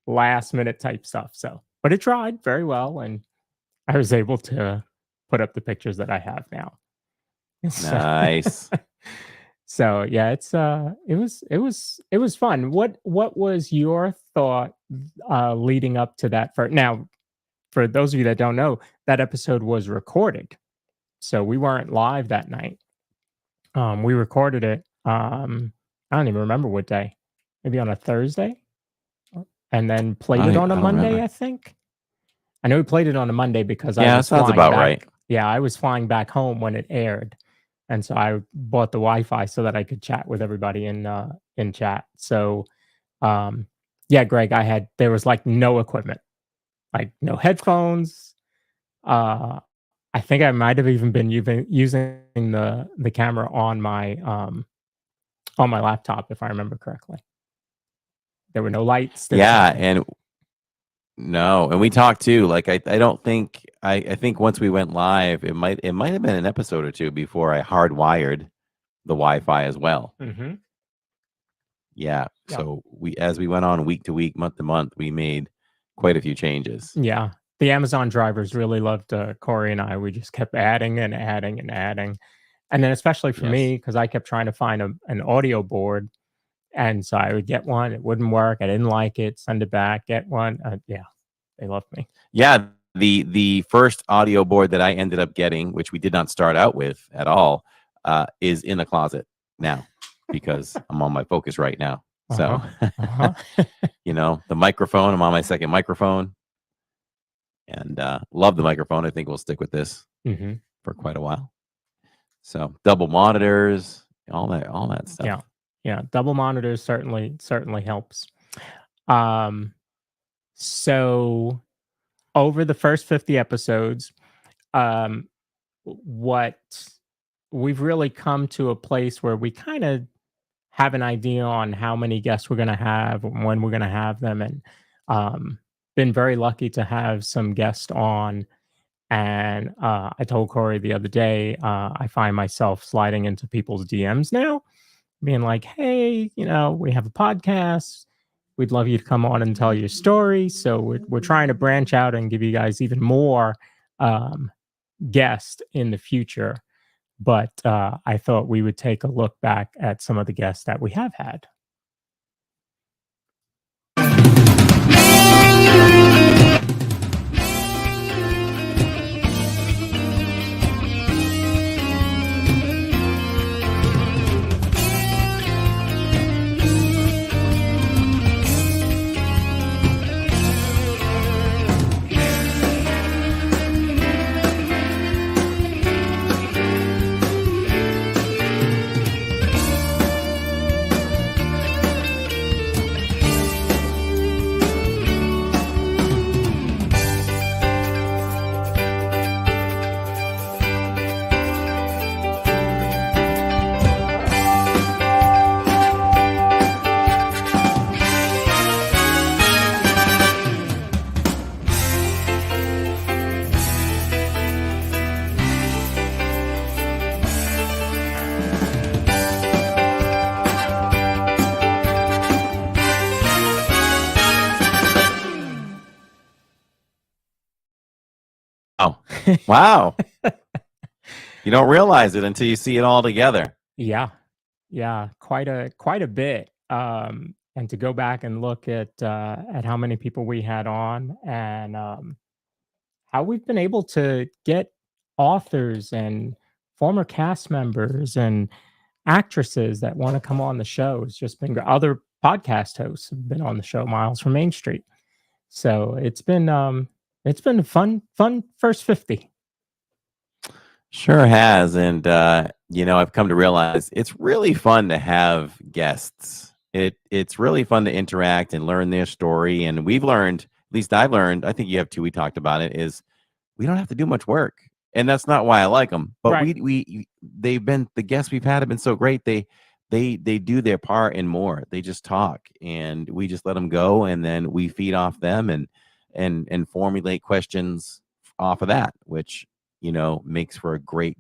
last minute type stuff. So, but it tried very well, and I was able to put up the pictures that I have now. Nice. So yeah, it was fun. What was your thought leading up to that? Now, for those of you that don't know, that episode was recorded, so we weren't live that night. We recorded it. I don't even remember what day. Maybe on a Thursday, and then played it on a Monday. Remember. I think. I know we played it on a Monday because Yeah, I that was sounds flying about back. right. Yeah, I was flying back home when it aired, and so I bought the Wi-Fi so that I could chat with everybody in chat. So, yeah, Greg, there was like no equipment, like no headphones. I think I might have even been using the camera on my laptop, if I remember correctly. There were no lights. Yeah, and we talked too. Like I don't think I think once we went live, it might have been an episode or two before I hardwired the Wi-Fi as well. Mm-hmm. Yeah. So as we went on week to week, month to month, we made quite a few changes. Yeah. The Amazon drivers really loved Corey and I. We just kept adding and adding and adding. And then especially for me, because I kept trying to find an audio board. And so I would get one. It wouldn't work. I didn't like it. Send it back. Get one. Yeah, they loved me. Yeah. The first audio board that I ended up getting, which we did not start out with at all, is in the closet now because I'm on my Focus right now. So, the microphone, I'm on my second microphone. And love the microphone. I think we'll stick with this for quite a while. So double monitors, all that stuff. Yeah. Double monitors certainly helps. So over the first 50 episodes, what we've really come to a place where we kind of have an idea on how many guests we're going to have, when we're going to have them, and been very lucky to have some guests on. And I told Corey the other day, I find myself sliding into people's DMs now, being like, hey, we have a podcast. We'd love you to come on and tell your story. So we're trying to branch out and give you guys even more guests in the future. But I thought we would take a look back at some of the guests that we have had. Wow. You don't realize it until you see it all together. Yeah, quite a bit. And to go back and look at how many people we had on, and how we've been able to get authors and former cast members and actresses that want to come on the show. It's just been other podcast hosts have been on the show, Miles from Main Street. So it's been a fun first 50. Sure has. And, I've come to realize it's really fun to have guests. It's really fun to interact and learn their story. And we've learned, at least I've learned, I think you have too, we talked about it, is we don't have to do much work. And that's not why I like them. But Right. they've been, the guests we've had have been so great. They do their part and more. They just talk, and we just let them go. And then we feed off them and formulate questions off of that, which, makes for a great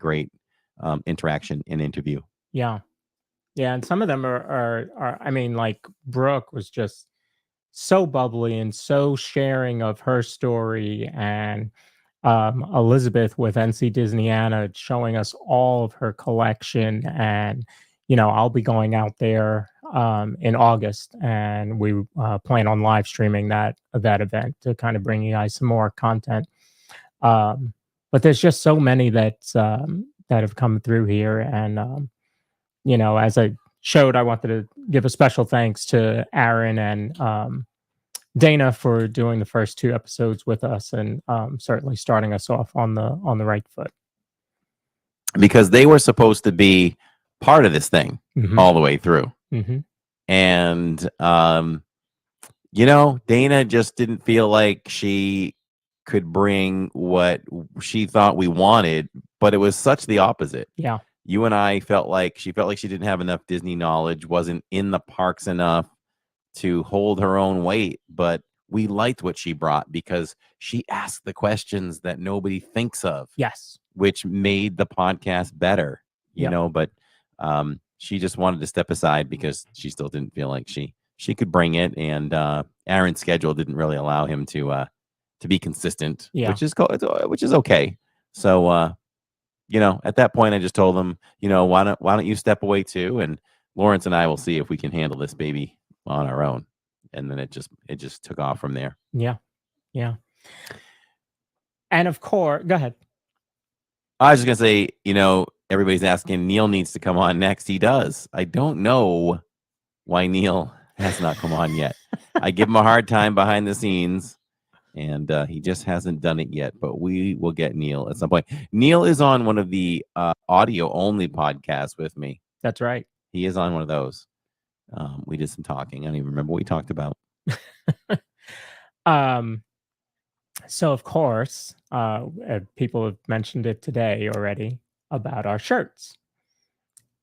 interaction and interview. Yeah. And some of them are I mean, like Brooke was just so bubbly and so sharing of her story, and Elizabeth with NC Disneyana showing us all of her collection. And I'll be going out there in August, and we plan on live streaming that event to kind of bring you guys some more content. But there's just so many that have come through here. And as I showed, I wanted to give a special thanks to Aaron and Dana for doing the first 2 episodes with us, and certainly starting us off on the right foot. Because they were supposed to be part of this thing all the way through. Mm-hmm. And, Dana just didn't feel like she could bring what she thought we wanted, but it was such the opposite. Yeah. You and I felt like she didn't have enough Disney knowledge, wasn't in the parks enough to hold her own weight, but we liked what she brought because she asked the questions that nobody thinks of. Yes. Which made the podcast better, but she just wanted to step aside because she still didn't feel like she could bring it. And Aaron's schedule didn't really allow him to be consistent, which is okay. So, at that point I just told him, why don't you step away too? And Lawrence and I will see if we can handle this baby on our own. And then it just took off from there. Yeah. And of course, go ahead. I was just going to say, everybody's asking Neil needs to come on next. He does. I don't know why Neil has not come on yet. I give him a hard time behind the scenes, and he just hasn't done it yet. But we will get Neil at some point. Neil is on one of the audio-only podcasts with me. That's right. He is on one of those. We did some talking. I don't even remember what we talked about. So, of course, people have mentioned it today already about our shirts.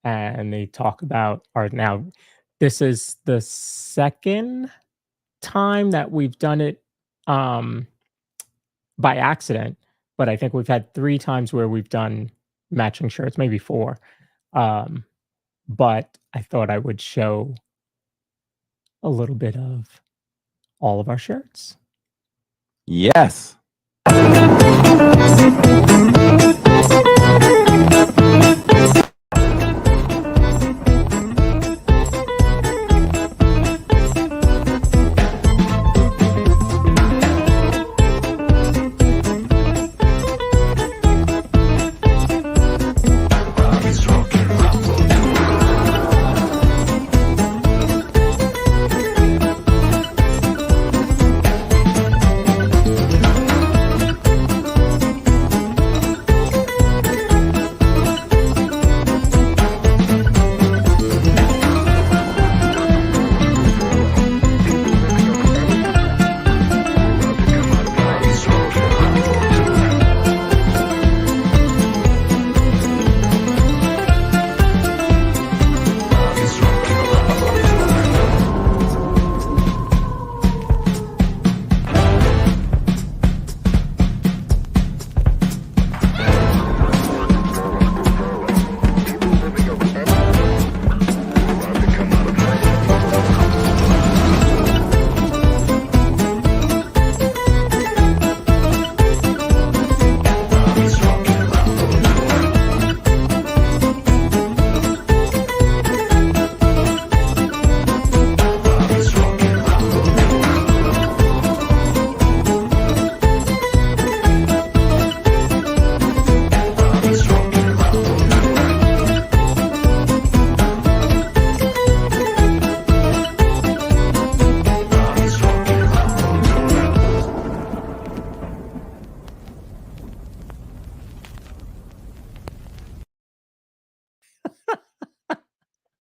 And they talk about now, this is the second time that we've done it by accident, but I think we've had 3 times where we've done matching shirts, maybe 4. But I thought I would show a little bit of all of our shirts. Yes.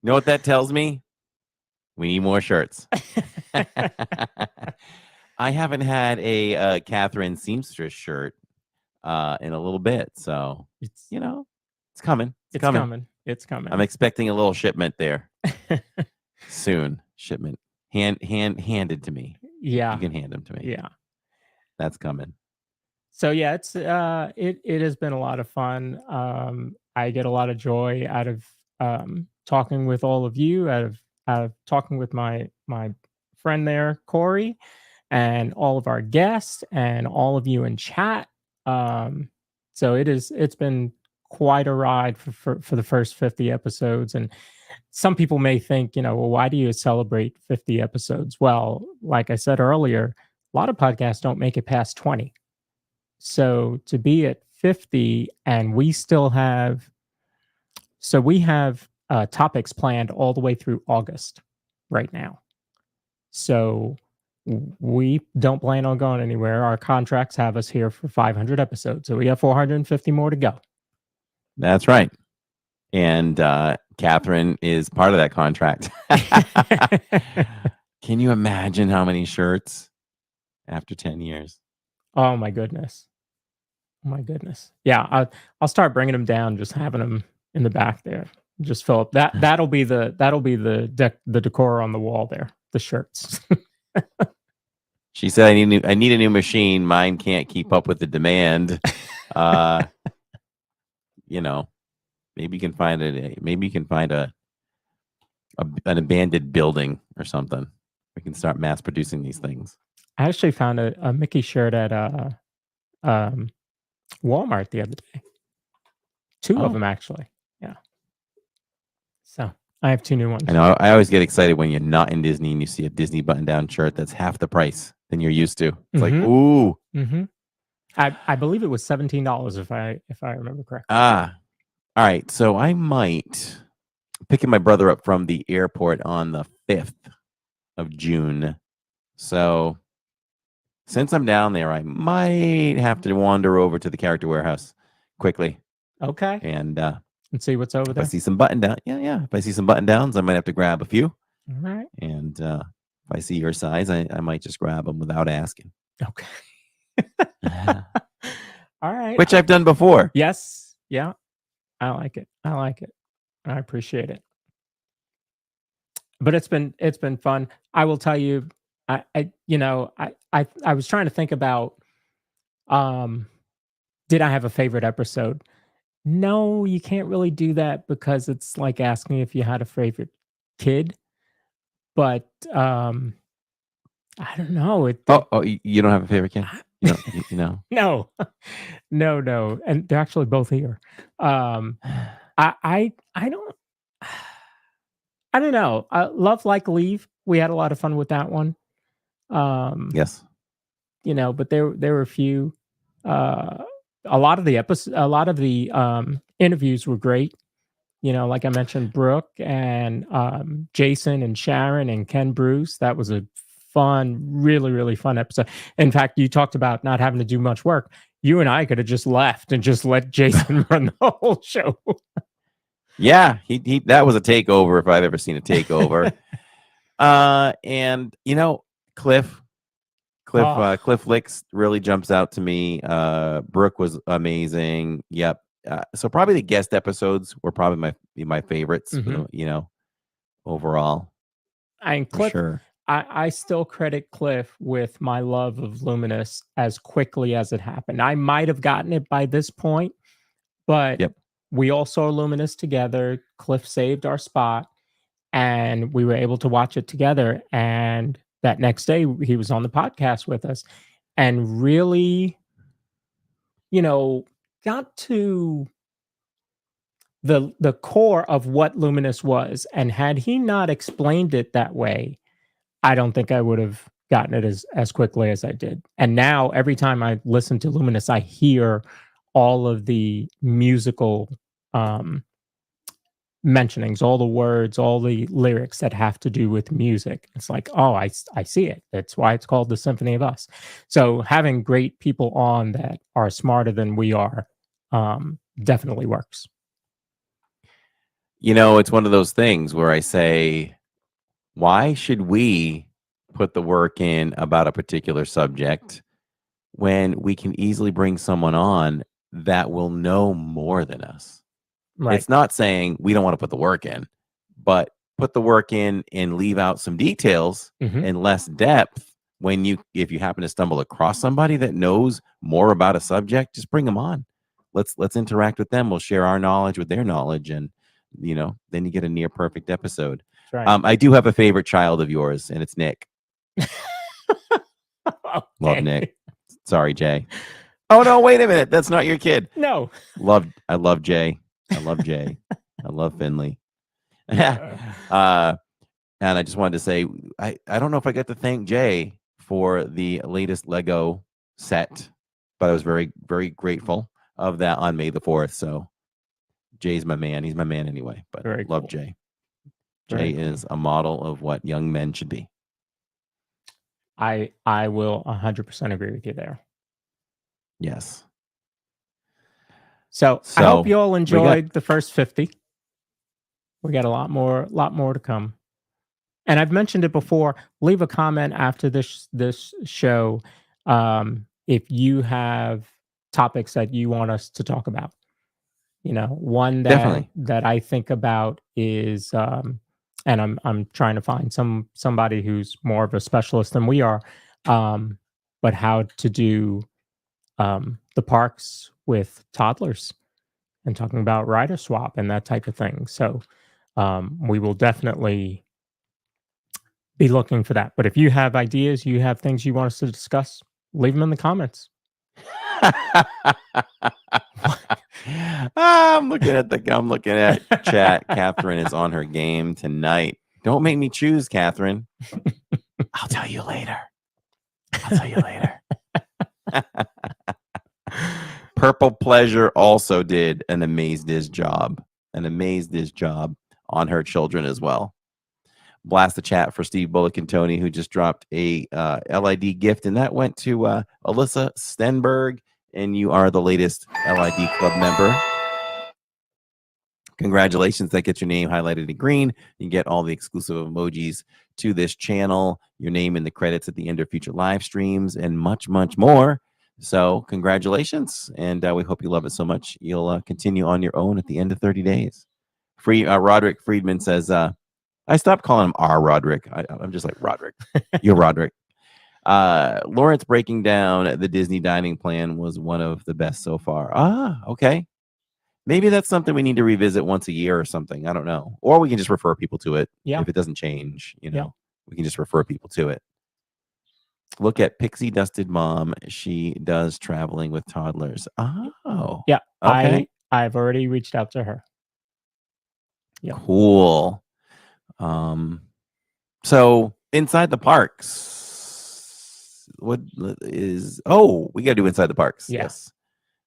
know what that tells me? We need more shirts. I haven't had a Catherine seamstress shirt in a little bit, so It's it's coming. it's coming. It's coming. I'm expecting a little shipment there soon. Shipment handed to me. Yeah. You can hand them to me. Yeah. That's coming. So yeah, it's it has been a lot of fun. I get a lot of joy out of talking with all of you, out of talking with my friend there, Corey, and all of our guests and all of you in chat. So it's been quite a ride for the first 50 episodes. And some people may think, well, why do you celebrate 50 episodes? Well, like I said earlier, a lot of podcasts don't make it past 20. So to be at 50 and we still have, we have topics planned all the way through August right now. So we don't plan on going anywhere. Our contracts have us here for 500 episodes. So we have 450 more to go. That's right. And Catherine is part of that contract. Can you imagine how many shirts after 10 years? Oh my goodness. Oh my goodness. Yeah, I'll start bringing them down, just having them in the back there. Just fill up that. That'll be the decor on the wall there. The shirts. She said, I need a new machine. Mine can't keep up with the demand. Maybe you can find it. Maybe you can find an abandoned building or something. We can start mass producing these things. I actually found a Mickey shirt at Walmart the other day. Two of them, actually. Yeah. So I have two new ones. I know. I always get excited when you're not in Disney and you see a Disney button-down shirt that's half the price than you're used to. It's like, ooh. Mm-hmm. I believe it was $17 if I remember correctly. All right. So I might picking my brother up from the airport on the 5th of June. So since I'm down there, I might have to wander over to the Character Warehouse quickly. Okay. And see what's over there. If I see some button down, If I see some button downs, I might have to grab a few. All right. And if I see your size, I might just grab them without asking. Okay. All right. Which I've done before. Yes. Yeah. I like it. I appreciate it. But it's been fun. I will tell you, I was trying to think about did I have a favorite episode? No, you can't really do that because it's like asking if you had a favorite kid. But I don't know. You don't have a favorite kid? You know? No, no, and they're actually both here. I don't know. Love Like Leave. We had a lot of fun with that one. Yes. But there were a few. A lot of the interviews were great. Like I mentioned, Brooke and Jason and Sharon and Ken Bruce. That was a fun, really, really fun episode. In fact, you talked about not having to do much work. You and I could have just left and just let Jason run the whole show. Yeah, he that was a takeover if I've ever seen a takeover. And Cliff Licks really jumps out to me. Brooke was amazing. Yep. So probably the guest episodes were probably my favorites. Overall. And Cliff, sure. I still credit Cliff with my love of Luminous as quickly as it happened. I might have gotten it by this point, but we all saw Luminous together. Cliff saved our spot, and we were able to watch it together. And that next day, he was on the podcast with us, and really, got to the core of what Luminous was. And had he not explained it that way, I don't think I would have gotten it as quickly as I did. And now every time I listen to Luminous, I hear all of the musical mentionings, all the words, all the lyrics that have to do with music. It's like, oh, I see it. That's why it's called the Symphony of Us. So having great people on that are smarter than we are definitely works. It's one of those things where I say, why should we put the work in about a particular subject when we can easily bring someone on that will know more than us? Right. It's not saying we don't want to put the work in, but put the work in and leave out some details and less depth. If you happen to stumble across somebody that knows more about a subject, just bring them on. Let's interact with them. We'll share our knowledge with their knowledge, and then you get a near perfect episode. That's right. I do have a favorite child of yours, and it's Nick. Love Nick. Sorry, Jay. Oh no, wait a minute. That's not your kid. No. I love Jay. I love Jay. I love Finley. And I just wanted to say, I don't know if I got to thank Jay for the latest Lego set, but I was very, very grateful of that on May the 4th. So Jay's my man. He's my man anyway, but Very love cool. Jay. Very Jay is a model of what young men should be. I will 100% agree with you there. Yes. So I hope you all we enjoyed the first 50. We got a lot more to come. And I've mentioned it before. Leave a comment after this show if you have topics that you want us to talk about. One Definitely. that I think about is, and I'm trying to find somebody who's more of a specialist than we are, but how to do the parks with toddlers and talking about rider swap and that type of thing. So we will definitely be looking for that. But if you have ideas, you have things you want us to discuss, leave them in the comments. I'm looking at chat. Catherine is on her game tonight. Don't make me choose, Catherine. I'll tell you later. Purple Pleasure also did an amazed job on her children as well. Blast the chat for Steve Bullock and Tony, who just dropped a LID gift, and that went to Alyssa Stenberg, and you are the latest LID club member. Congratulations. That gets your name highlighted in green. You get all the exclusive emojis to this channel, your name in the credits at the end of future live streams, and much, much more. So congratulations, and we hope you love it so much you'll continue on your own at the end of 30 days. Roderick Friedman says, I stopped calling him R. Roderick. I'm just like, Roderick. You're Roderick. Lawrence breaking down the Disney dining plan was one of the best so far. Okay. Maybe that's something we need to revisit once a year or something. I don't know. Or we can just refer people to it. Yeah. If it doesn't change, we can just refer people to it. Look at Pixie Dusted Mom. She does traveling with toddlers. Oh. Yeah. Okay. I've already reached out to her. Yeah. Cool. So inside the parks, we got to do inside the parks. Yeah. Yes.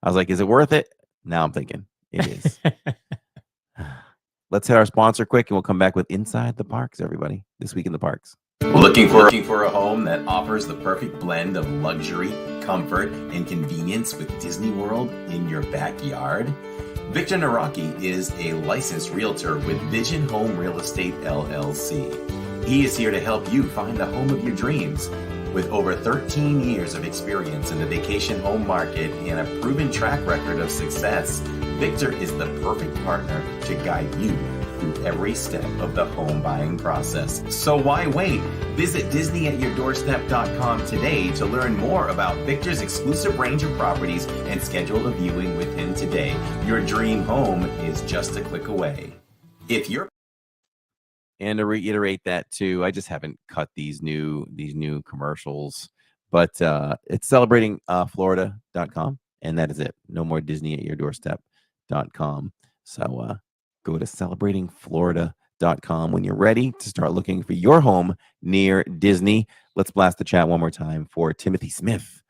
I was like, is it worth it? Now I'm thinking it is. Let's hit our sponsor quick and we'll come back with Inside the Parks, everybody. This week in the parks. Looking for a home that offers the perfect blend of luxury, comfort, and convenience with Disney World in your backyard? Victor Naraki is a licensed realtor with Vision Home Real Estate LLC. He is here to help you find the home of your dreams. With over 13 years of experience in the vacation home market and a proven track record of success, Victor is the perfect partner to guide you through every step of the home buying process. So why wait? Visit DisneyAtYourDoorstep.com today to learn more about Victor's exclusive range of properties and schedule a viewing with him today. Your dream home is just a click away. And to reiterate that too, I just haven't cut these new commercials, but it's celebratingflorida.com, and that is it. No more DisneyAtYourDoorstep.com. So go to celebratingflorida.com when you're ready to start looking for your home near Disney. Let's blast the chat one more time for Timothy Smith.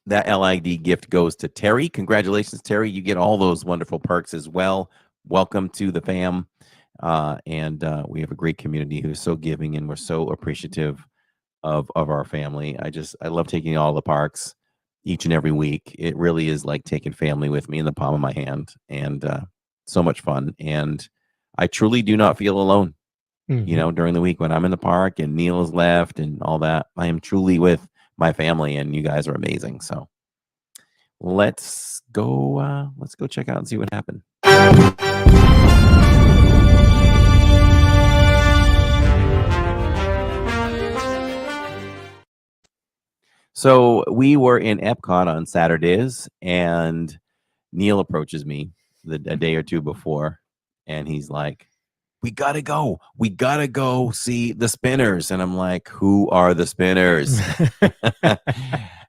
That LID gift goes to Terry. Congratulations, Terry. You get all those wonderful perks as well. Welcome to the fam. And we have a great community who's so giving, and we're so appreciative of our family. I love taking all the parks. each and every week. It really is like taking family with me in the palm of my hand, and so much fun. And I truly do not feel alone. During the week when I'm in the park and Neil is left and all that, I am truly with my family, and you guys are amazing. So let's go check out and see what happened. So we were in Epcot on Saturdays, and Neil approaches me a day or two before, and he's like, we gotta go see the Spinners. And I'm like, who are the Spinners?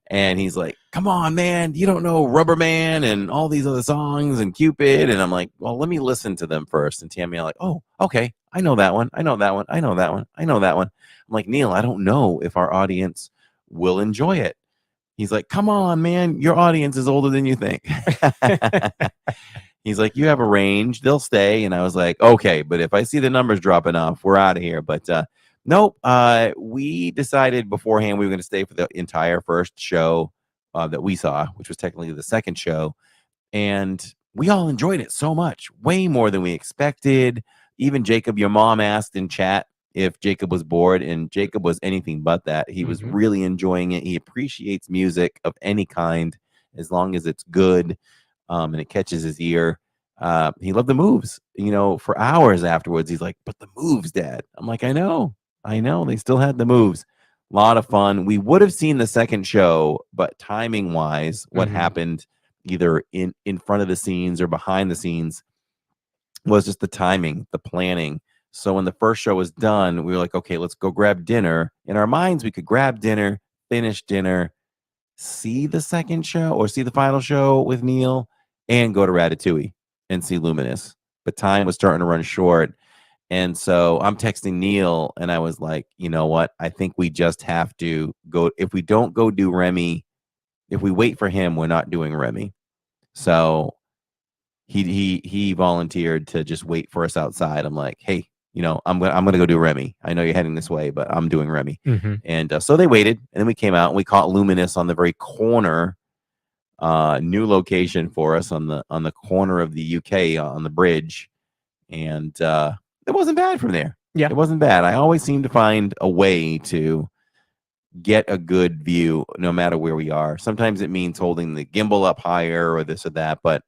And he's like, come on, man, you don't know Rubber Man and all these other songs and Cupid. And I'm like, well, let me listen to them first. And Tammy, I'm like, oh, okay, I know that one. I know that one. I'm like, Neil, I don't know if our audience will enjoy it. He's like, come on, man, your audience is older than you think. He's like, you have a range, they'll stay. And I was like, okay, but if I see the numbers dropping off, we're out of here. But nope, we decided beforehand we were going to stay for the entire first show that we saw, which was technically the second show. And we all enjoyed it so much, way more than we expected. Even Jacob, your mom, asked in chat if Jacob was bored, and Jacob was anything but that. He was really enjoying it. He appreciates music of any kind as long as it's good. And it catches his ear. He loved the moves, for hours afterwards. He's like, but the moves, Dad. I'm like, I know. They still had the moves. A lot of fun. We would have seen the second show, but timing wise, what happened either in front of the scenes or behind the scenes was just the timing, the planning. So when the first show was done, we were like, okay, let's go grab dinner. In our minds, we could grab dinner, finish dinner, see the second show or see the final show with Neil, and go to Ratatouille and see Luminous. But time was starting to run short. And so I'm texting Neil, and I was like, you know what? I think we just have to go. If we don't go do Remy, if we wait for him, we're not doing Remy. So he volunteered to just wait for us outside. I'm like, hey, I'm gonna go do Remy. I know you're heading this way, but I'm doing Remy. And so they waited, and then we came out and we caught Luminous on the very corner. New location for us on the corner of the UK on the bridge, and it wasn't bad from there. Yeah, it wasn't bad. I always seem to find a way to get a good view no matter where we are. Sometimes it means holding the gimbal up higher or this or that, but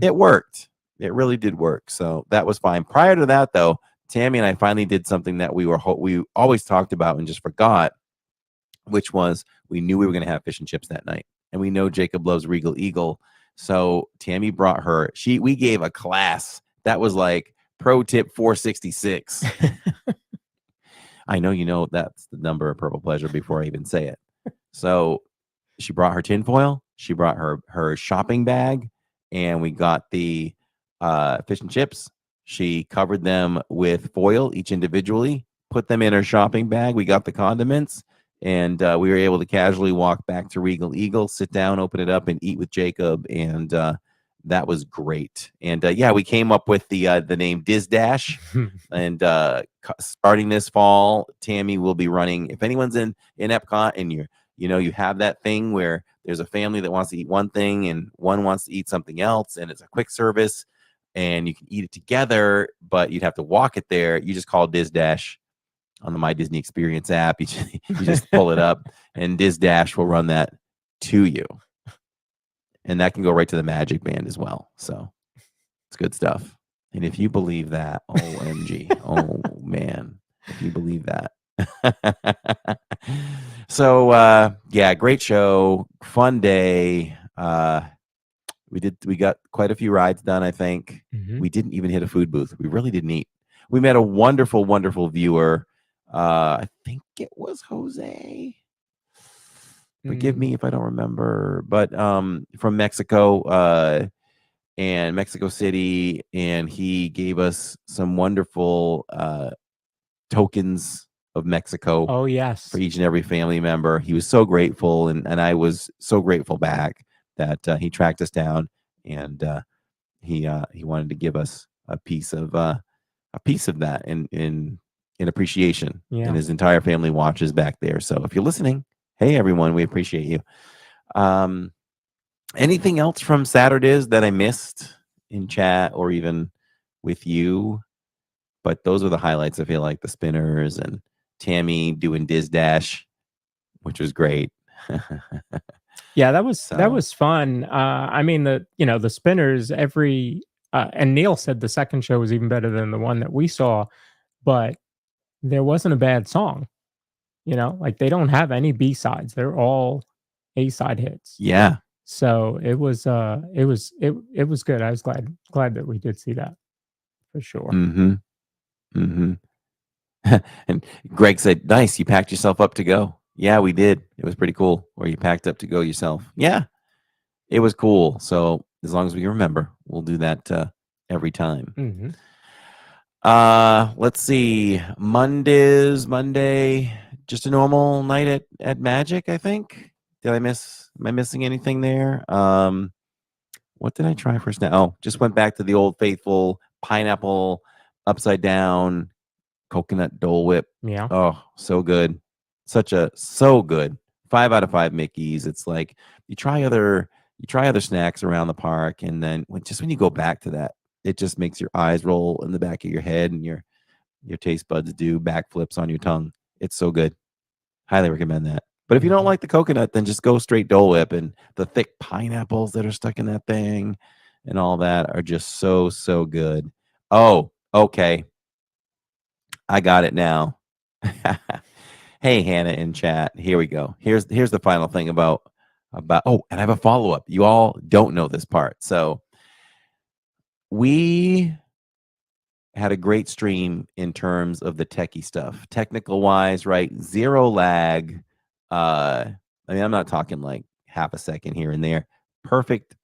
it worked. It really did work. So that was fine. Prior to that, though, Tammy and I finally did something that we always talked about and just forgot, which was we knew we were going to have fish and chips that night. And we know Jacob loves Regal Eagle. So Tammy brought we gave a class that was like pro tip 466. I know that's the number of Purple Pleasure before I even say it. So she brought her tinfoil. She brought her shopping bag, and we got the fish and chips. She covered them with foil, each individually, put them in her shopping bag. We got the condiments. And we were able to casually walk back to Regal Eagle, sit down, open it up, and eat with Jacob. And that was great. And we came up with the name Diz Dash. And starting this fall, Tammy will be running. If anyone's in Epcot and you have that thing where there's a family that wants to eat one thing and one wants to eat something else, and it's a quick service, and you can eat it together, but you'd have to walk it there. You just call Diz Dash on the My Disney Experience app. You just pull it up, and Diz Dash will run that to you. And that can go right to the Magic Band as well. So it's good stuff. And if you believe that, OMG, oh man, if you believe that. So great show, fun day. We got quite a few rides done, I think. We didn't even hit a food booth. We really didn't eat. We met a wonderful, wonderful viewer. I think it was Jose. Forgive me if I don't remember, but from Mexico and Mexico City, and he gave us some wonderful tokens of Mexico. Oh yes, for each and every family member. He was so grateful, and I was so grateful back that he tracked us down, and he wanted to give us a piece of that in appreciation. And his entire family watches back there. So if you're listening, hey everyone, we appreciate you. Anything else from Saturdays that I missed in chat or even with you? But those are the highlights. I feel like the spinners and Tammy doing Diz Dash, which was great. Yeah, that was So- fun. I mean, the spinners and Neil said the second show was even better than the one that we saw, but there wasn't a bad song. Like they don't have any B sides; they're all A side hits. Yeah. So it was good. I was glad that we did see that for sure. Mm-hmm. Mm-hmm. And Greg said, "Nice, you packed yourself up to go." Yeah, we did. It was pretty cool. Or you packed up to go yourself. Yeah, it was cool. So as long as we remember, we'll do that every time. Mm-hmm. Let's see. Monday, just a normal night at Magic, I think. Am I missing anything there? What did I try first now? Oh, just went back to the old faithful pineapple upside down coconut Dole Whip. Yeah. Oh, so good. So good. 5 out of 5 Mickeys. It's like you try other snacks around the park, and then when you go back to that, it just makes your eyes roll in the back of your head and your taste buds do backflips on your tongue. It's so good. Highly recommend that. But if you don't like the coconut, then just go straight Dole Whip, and the thick pineapples that are stuck in that thing and all that are just so good. Oh, okay. I got it now. Hey, Hannah in chat. Here we go. Here's the final thing about. Oh, and I have a follow-up. You all don't know this part. So we had a great stream in terms of the techie stuff. Technical wise, right? Zero lag. I mean, I'm not talking like half a second here and there. Perfect.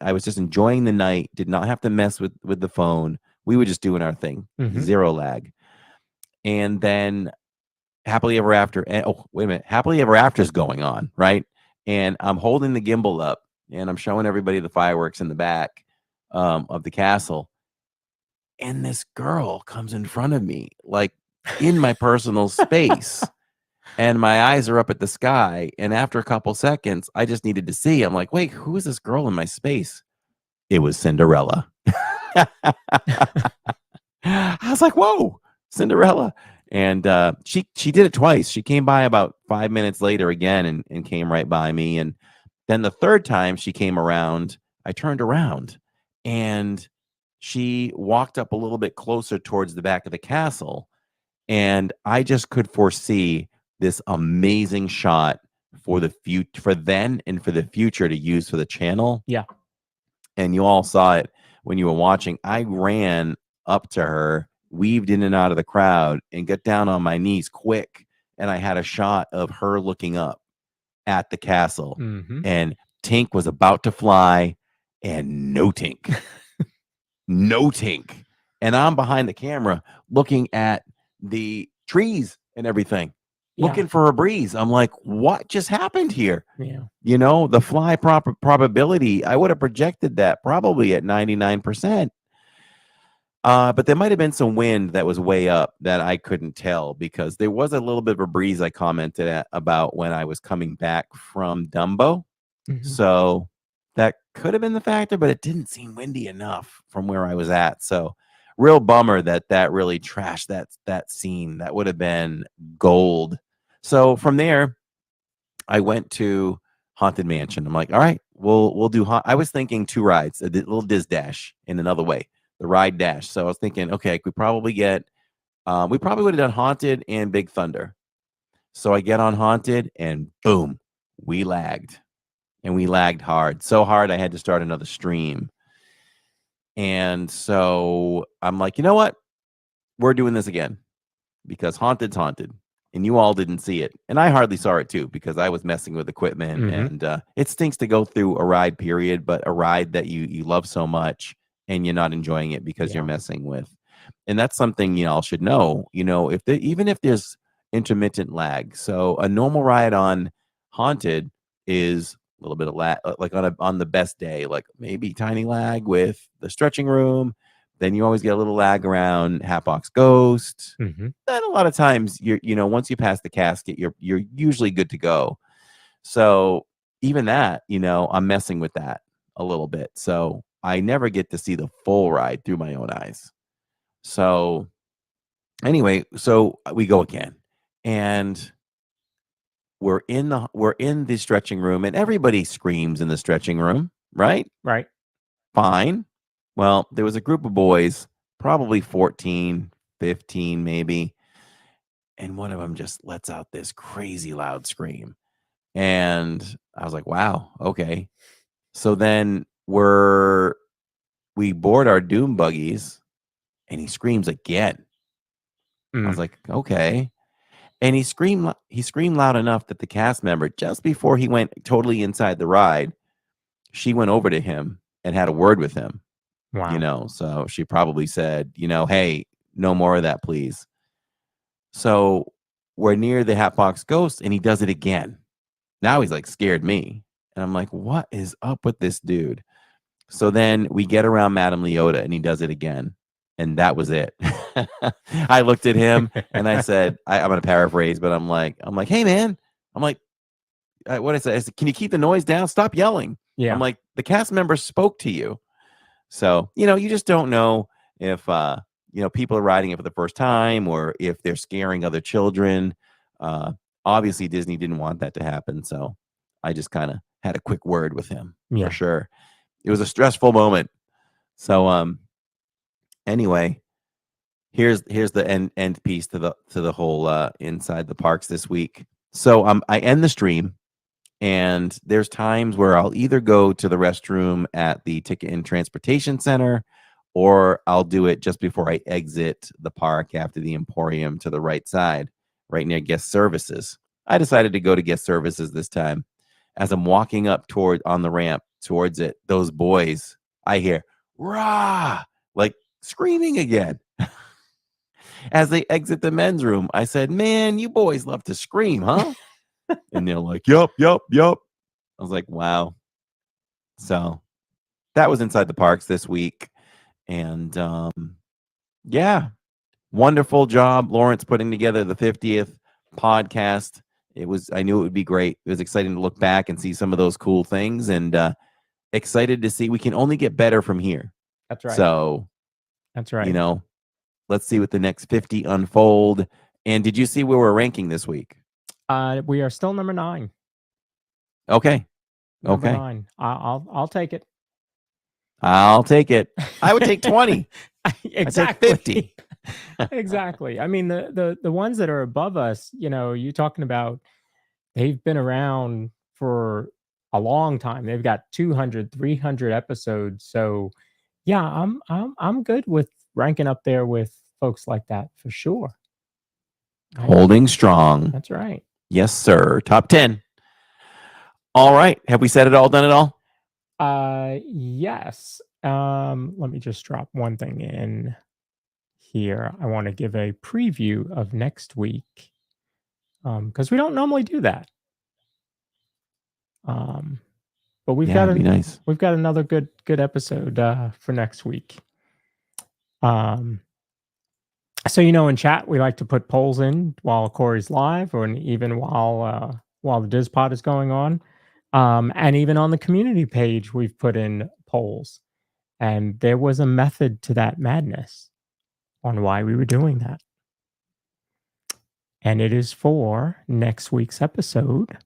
I was just enjoying the night. Did not have to mess with the phone. We were just doing our thing. Mhm. Zero lag. And then Happily Ever After. Oh, wait a minute. Happily Ever After is going on, right? And I'm holding the gimbal up and I'm showing everybody the fireworks in the back of the castle. And this girl comes in front of me, like in my personal space. And my eyes are up at the sky. And after a couple seconds, I just needed to see. I'm like, wait, who is this girl in my space? It was Cinderella. I was like, whoa, Cinderella. And she did it twice. She came by about 5 minutes later again and came right by me. And then the third time she came around, I turned around and she walked up a little bit closer towards the back of the castle. And I just could foresee this amazing shot for the future, for then and for the future to use for the channel. Yeah. And you all saw it when you were watching. I ran up to her, weaved in and out of the crowd, and got down on my knees quick. And I had a shot of her looking up at the castle. Mm-hmm. And Tink was about to fly, and no Tink. No Tink. And I'm behind the camera looking at the trees and everything, looking for a breeze. I'm like, what just happened here? Yeah. You know, the fly probability, I would have projected that probably at 99%. But there might have been some wind that was way up that I couldn't tell, because there was a little bit of a breeze I commented about when I was coming back from Dumbo. Mhm. So that could have been the factor, but it didn't seem windy enough from where I was at. So real bummer that really trashed that scene. That would have been gold. So from there, I went to Haunted Mansion. I'm like, all right, we'll do. I was thinking 2 rides, a little Diz Dash in another way, the ride dash. So I was thinking, okay, we probably would have done Haunted and Big Thunder. So I get on Haunted, and boom, we lagged. And we lagged hard. So hard I had to start another stream. And so I'm like, you know what? We're doing this again, because Haunted's Haunted. And you all didn't see it. And I hardly saw it too, because I was messing with equipment. Mhm. And it stinks to go through a ride period, but a ride that you love so much and you're not enjoying it because you're messing with. And that's something you all should know. You know, even if there's intermittent lag. So a normal ride on Haunted is a little bit of lag, like on the best day, like maybe tiny lag with the stretching room. Then you always get a little lag around Hatbox Ghost. Mm-hmm. Then a lot of times once you pass the casket, you're usually good to go. So even that, I'm messing with that a little bit. So I never get to see the full ride through my own eyes. So anyway, so we go again, and we're in the stretching room, and everybody screams in the stretching room, right? Right. Fine. Well, there was a group of boys, probably 14, 15 maybe, and one of them just lets out this crazy loud scream. And I was like, wow, okay. So then we board our doom buggies, and he screams again. I was like, okay. And he screamed loud enough that the cast member, just before he went totally inside the ride, she went over to him and had a word with him. Wow. So she probably said, hey, no more of that, please. So we're near the Hatbox Ghost, and he does it again. Now he's like scared me. And I'm like, what is up with this dude? So then we get around Madame Leota, and he does it again. And that was it. I looked at him and I said, I'm going to paraphrase, but I'm like, hey, man. I'm like, what I said, can you keep the noise down? Stop yelling. Yeah. I'm like, the cast member spoke to you. So, you just don't know if, people are riding it for the first time, or if they're scaring other children. Obviously, Disney didn't want that to happen. So I just kind of had a quick word with him for sure. It was a stressful moment. So, anyway, here's the end piece to the whole inside the parks this week. So I end the stream, and there's times where I'll either go to the restroom at the Ticket and Transportation Center, or I'll do it just before I exit the park after the Emporium to the right side, right near guest services. I decided to go to guest services this time. As I'm walking up on the ramp towards it, those boys, I hear rah, like screaming again. As they exit the men's room, I said, man, you boys love to scream, huh? And they're like, yup. I was like, wow. So that was inside the parks this week. And yeah, wonderful job, Lawrence, putting together the 50th podcast. I knew it would be great. It was exciting to look back and see some of those cool things, and excited to see we can only get better from here. That's right. So that's right. Let's see what the next 50 unfold. And did you see where we're ranking this week? We are still number 9. Okay. Number 9. I'll take it. I'll take it. I would take 20. Exactly. I'd take 50. Exactly. I mean, the ones that are above us, you're talking about, they've been around for a long time. They've got 200, 300 episodes. So yeah, I'm good with ranking up there with folks like that for sure. Holding strong. That's right. Yes, sir. Top 10. All right. Have we said it all, done it all? Yes. Let me just drop one thing in here. I want to give a preview of next week, because we don't normally do that. But we've got another good episode for next week. So in chat we like to put polls in while Corey's live, or even while the DIZPod is going on, and even on the community page we've put in polls, and there was a method to that madness on why we were doing that, and it is for next week's episode.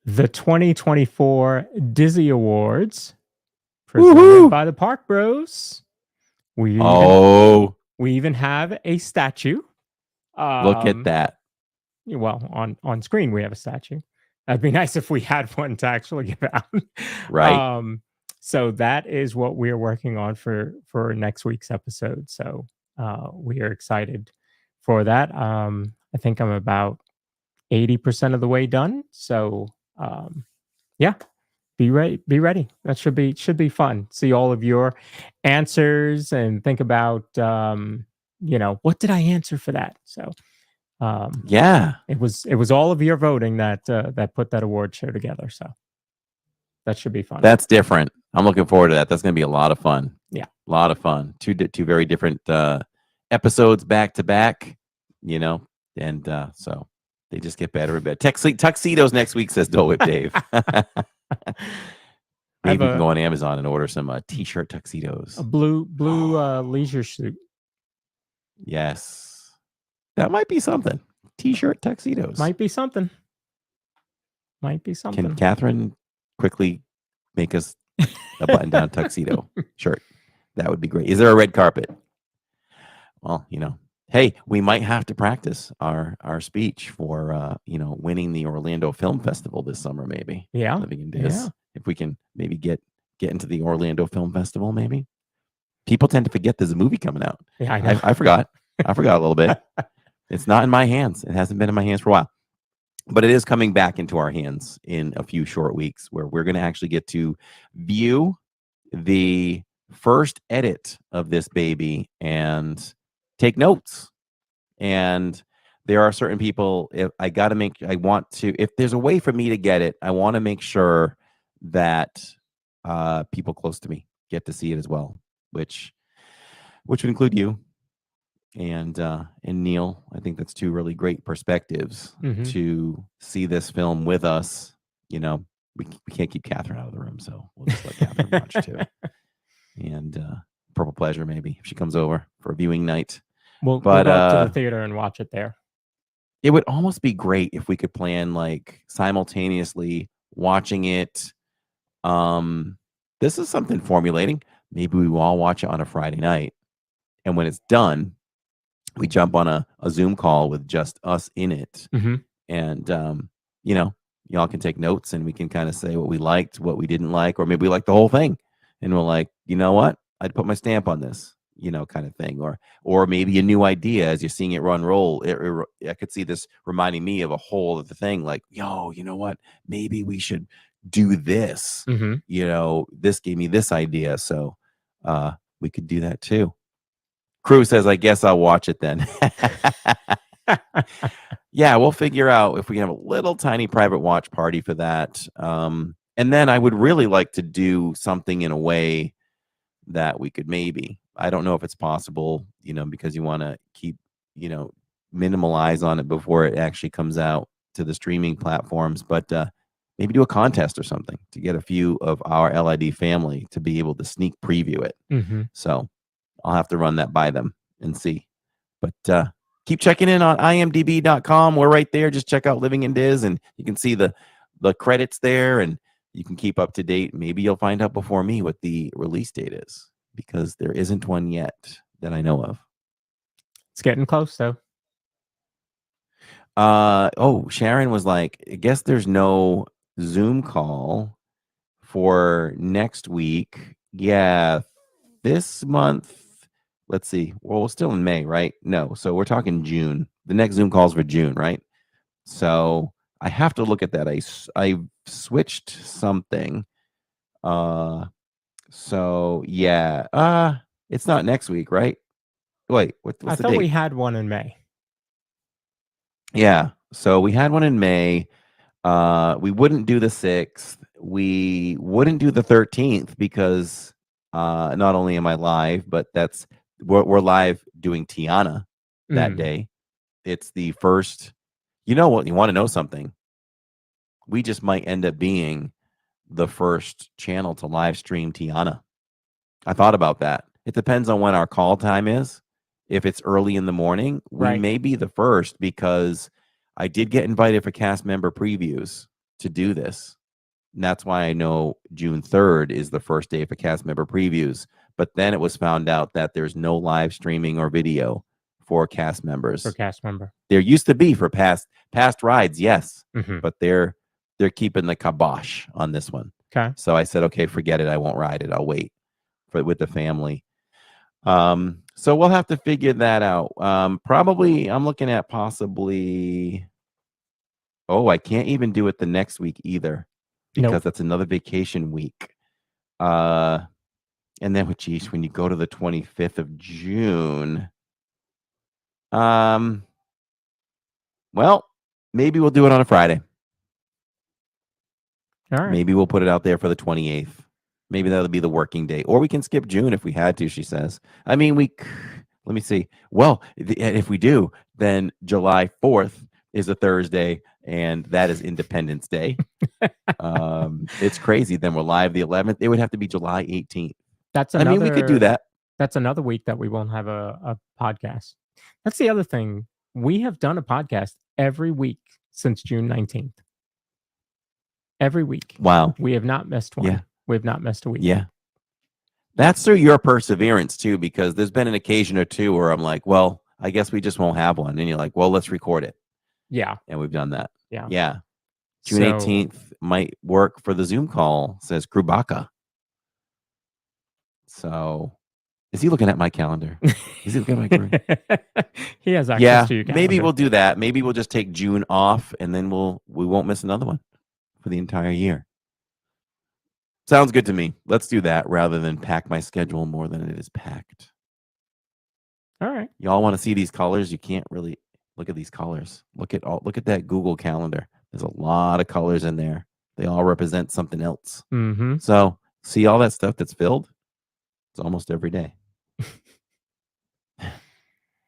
The 2024 Dizzy Awards, presented by the Park Bros. We even have a statue. Look at that. Well, on screen we have a statue. That'd be nice if we had one to actually give out. Right. So that is what we're working on for next week's episode. So we are excited for that. I think I'm about 80% of the way done. So yeah, be ready. That should be fun. See all of your answers and think about what did I answer for that? So yeah, it was all of your voting that put that award show together. So that should be fun. That's different. I'm looking forward to that. That's going to be a lot of fun. Yeah, a lot of fun. Two very different episodes back to back. And so They just get better and better. Tuxedos next week, says Dole Whip Dave. Maybe you can go on Amazon and order some t-shirt tuxedos. A blue leisure suit. Yes. That might be something. T-shirt tuxedos. Might be something. Can Catherine quickly make us a button-down tuxedo shirt? That would be great. Is there a red carpet? Well, hey, we might have to practice our speech for winning the Orlando Film Festival this summer, maybe. Yeah. Living in Diz. Yeah. If we can maybe get into the Orlando Film Festival, maybe. People tend to forget there's a movie coming out. Yeah, I know. I forgot. I forgot a little bit. It's not in my hands. It hasn't been in my hands for a while. But it is coming back into our hands in a few short weeks, where we're going to actually get to view the first edit of this baby and take notes. And there are certain people, if there's a way for me to get it, I want to make sure that people close to me get to see it as well, which would include you and Neil. I think that's two really great perspectives to see this film with us. We can't keep Catherine out of the room, so we'll just let Catherine watch too. And Purple Pleasure, maybe, if she comes over for a viewing night. We'll go up to the theater and watch it there. It would almost be great if we could plan like simultaneously watching it. This is something formulating. Maybe we will all watch it on a Friday night, and when it's done, we jump on a Zoom call with just us in it. And y'all can take notes, and we can kind of say what we liked, what we didn't like, or maybe we like the whole thing, and we're like, you know what, I'd put my stamp on this, kind of thing, or maybe a new idea as you're seeing it roll. I could see this reminding me of a whole other thing, like, yo, you know what, maybe we should do this. This gave me this idea, so we could do that too. Crew says, I guess I'll watch it then. Yeah, we'll figure out if we can have a little tiny private watch party for that. And then I would really like to do something in a way that we could maybe, I don't know if it's possible, because you want to keep, minimalize on it before it actually comes out to the streaming platforms, but maybe do a contest or something to get a few of our LID family to be able to sneak preview it. So I'll have to run that by them and see. But keep checking in on imdb.com. We're right there. Just check out Living in Diz, and you can see the credits there, and you can keep up to date. Maybe you'll find out before me what the release date is, because there isn't one yet that I know of. It's getting close, though. Sharon was like, I guess there's no Zoom call for next week. Yeah, this month. Let's see. Well, we're still in May, right? No, so we're talking June. The next Zoom call's for June, right? So I have to look at that. I switched something. So yeah. It's not next week, right? Wait, what's the date? I thought we had one in May. Yeah, so we had one in May. We wouldn't do the 6th. We wouldn't do the 13th because not only am I live, but we're live doing Tiana that day. It's the first. You know what? You want to know something? We just might end up being the first channel to live stream Tiana. I thought about that. It depends on when our call time is. If it's early in the morning, we may be the first, because I did get invited for cast member previews to do this. And that's why I know June 3rd is the first day for cast member previews. But then it was found out that there's no live streaming or video for cast members. There used to be for past rides, yes. But they're keeping the kibosh on this one. Okay. So I said, okay, forget it. I won't ride it. I'll wait with the family. So we'll have to figure that out. Probably, I'm looking at possibly. Oh, I can't even do it the next week either, because that's another vacation week. And then, when you go to the 25th of June, well, maybe we'll do it on a Friday. All right. Maybe we'll put it out there for the 28th. Maybe that'll be the working day, or we can skip June if we had to, she says. I mean, let me see. Well, if we do, then July 4th, is a Thursday, and that is Independence Day. It's crazy. Then we're live the 11th. It would have to be July 18th. That's I mean, we could do that. That's another week that we won't have a podcast. That's the other thing. We have done a podcast every week since June 19th. Every week. Wow. We have not missed one. Yeah. We have not missed a week. Yeah. That's through your perseverance, too, because there's been an occasion or two where I'm like, well, I guess we just won't have one. And you're like, well, let's record it. Yeah. And we've done that. Yeah. Yeah. June 18th might work for the Zoom call, says Krubaka. So is he looking at my calendar? Is he looking at my calendar? He has access to your calendar. Maybe we'll do that. Maybe we'll just take June off, and then we won't miss another one for the entire year. Sounds good to me. Let's do that rather than pack my schedule more than it is packed. All right. Y'all want to see these colors? You can't really look at these colors. Look at that Google Calendar. There's a lot of colors in there. They all represent something else. Mm-hmm. So see all that stuff that's filled? It's almost every day.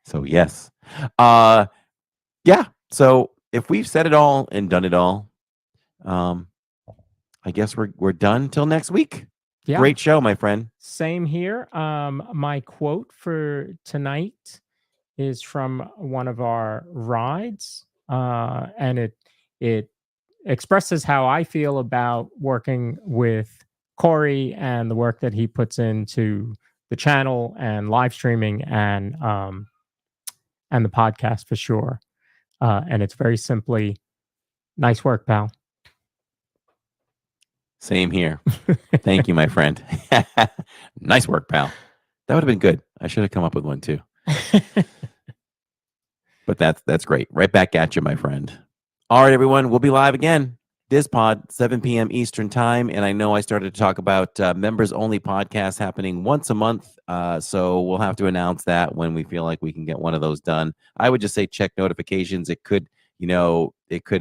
So yes. Yeah. So if we've said it all and done it all, I guess we're done till next week. Yeah. Great show, my friend. Same here. My quote for tonight is from one of our rides, and it expresses how I feel about working with Corey and the work that he puts into the channel and live streaming and the podcast for sure. And it's very simply, nice work, pal. Same here. Thank you, my friend. Nice work, pal. That would have been good. I should have come up with one too. But that's great. Right back at you, my friend. All right, everyone. We'll be live again. DIZPod, 7 p.m. Eastern time. And I know I started to talk about members-only podcasts happening once a month. So we'll have to announce that when we feel like we can get one of those done. I would just say check notifications. It could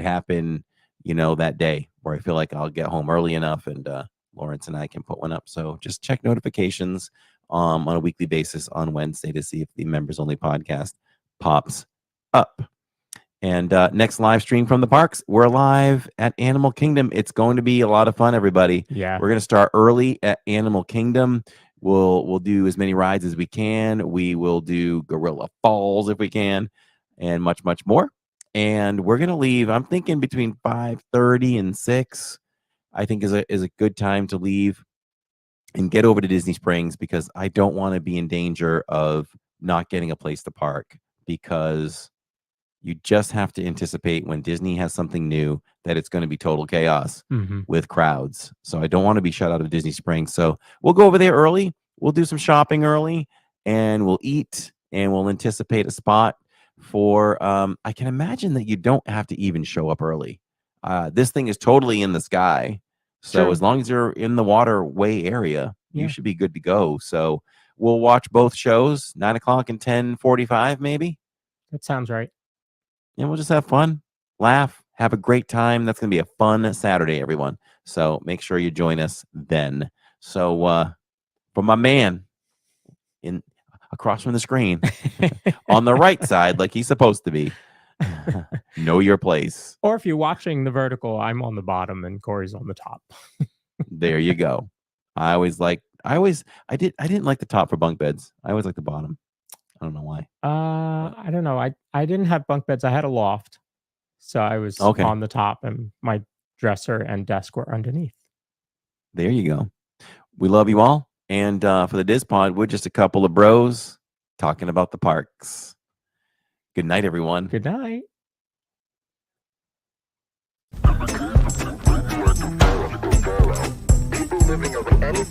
happen, that day where I feel like I'll get home early enough and Lawrence and I can put one up. So just check notifications on a weekly basis on Wednesday to see if the members-only podcast pops up. And next live stream from the parks, we're live at Animal Kingdom. It's going to be a lot of fun, everybody. Yeah. We're going to start early at Animal Kingdom. We'll do as many rides as we can. We will do Gorilla Falls if we can, and much, much more. And we're going to leave, I'm thinking between 5:30 and 6, I think is a good time to leave and get over to Disney Springs, because I don't want to be in danger of not getting a place to park, because you just have to anticipate when Disney has something new that it's going to be total chaos with crowds. So I don't want to be shut out of Disney Springs. So we'll go over there early. We'll do some shopping early, and we'll eat, and we'll anticipate a spot for, I can imagine that you don't have to even show up early. This thing is totally in the sky. So as long as you're in the waterway area, you should be good to go. So we'll watch both shows, 9 o'clock and 10:45 maybe. That sounds right. And we'll just have fun, laugh, have a great time. That's going to be a fun Saturday, everyone. So make sure you join us then. So for my man across from the screen, on the right side, like he's supposed to be, know your place. Or if you're watching the vertical, I'm on the bottom and Corey's on the top. There you go. I didn't like the top for bunk beds. I always like the bottom. I don't know why. I don't know. I didn't have bunk beds. I had a loft. So I was on the top, and my dresser and desk were underneath. There you go. We love you all. And for the DIZPod, we're just a couple of bros talking about the parks. Good night, everyone. Good night. Living over any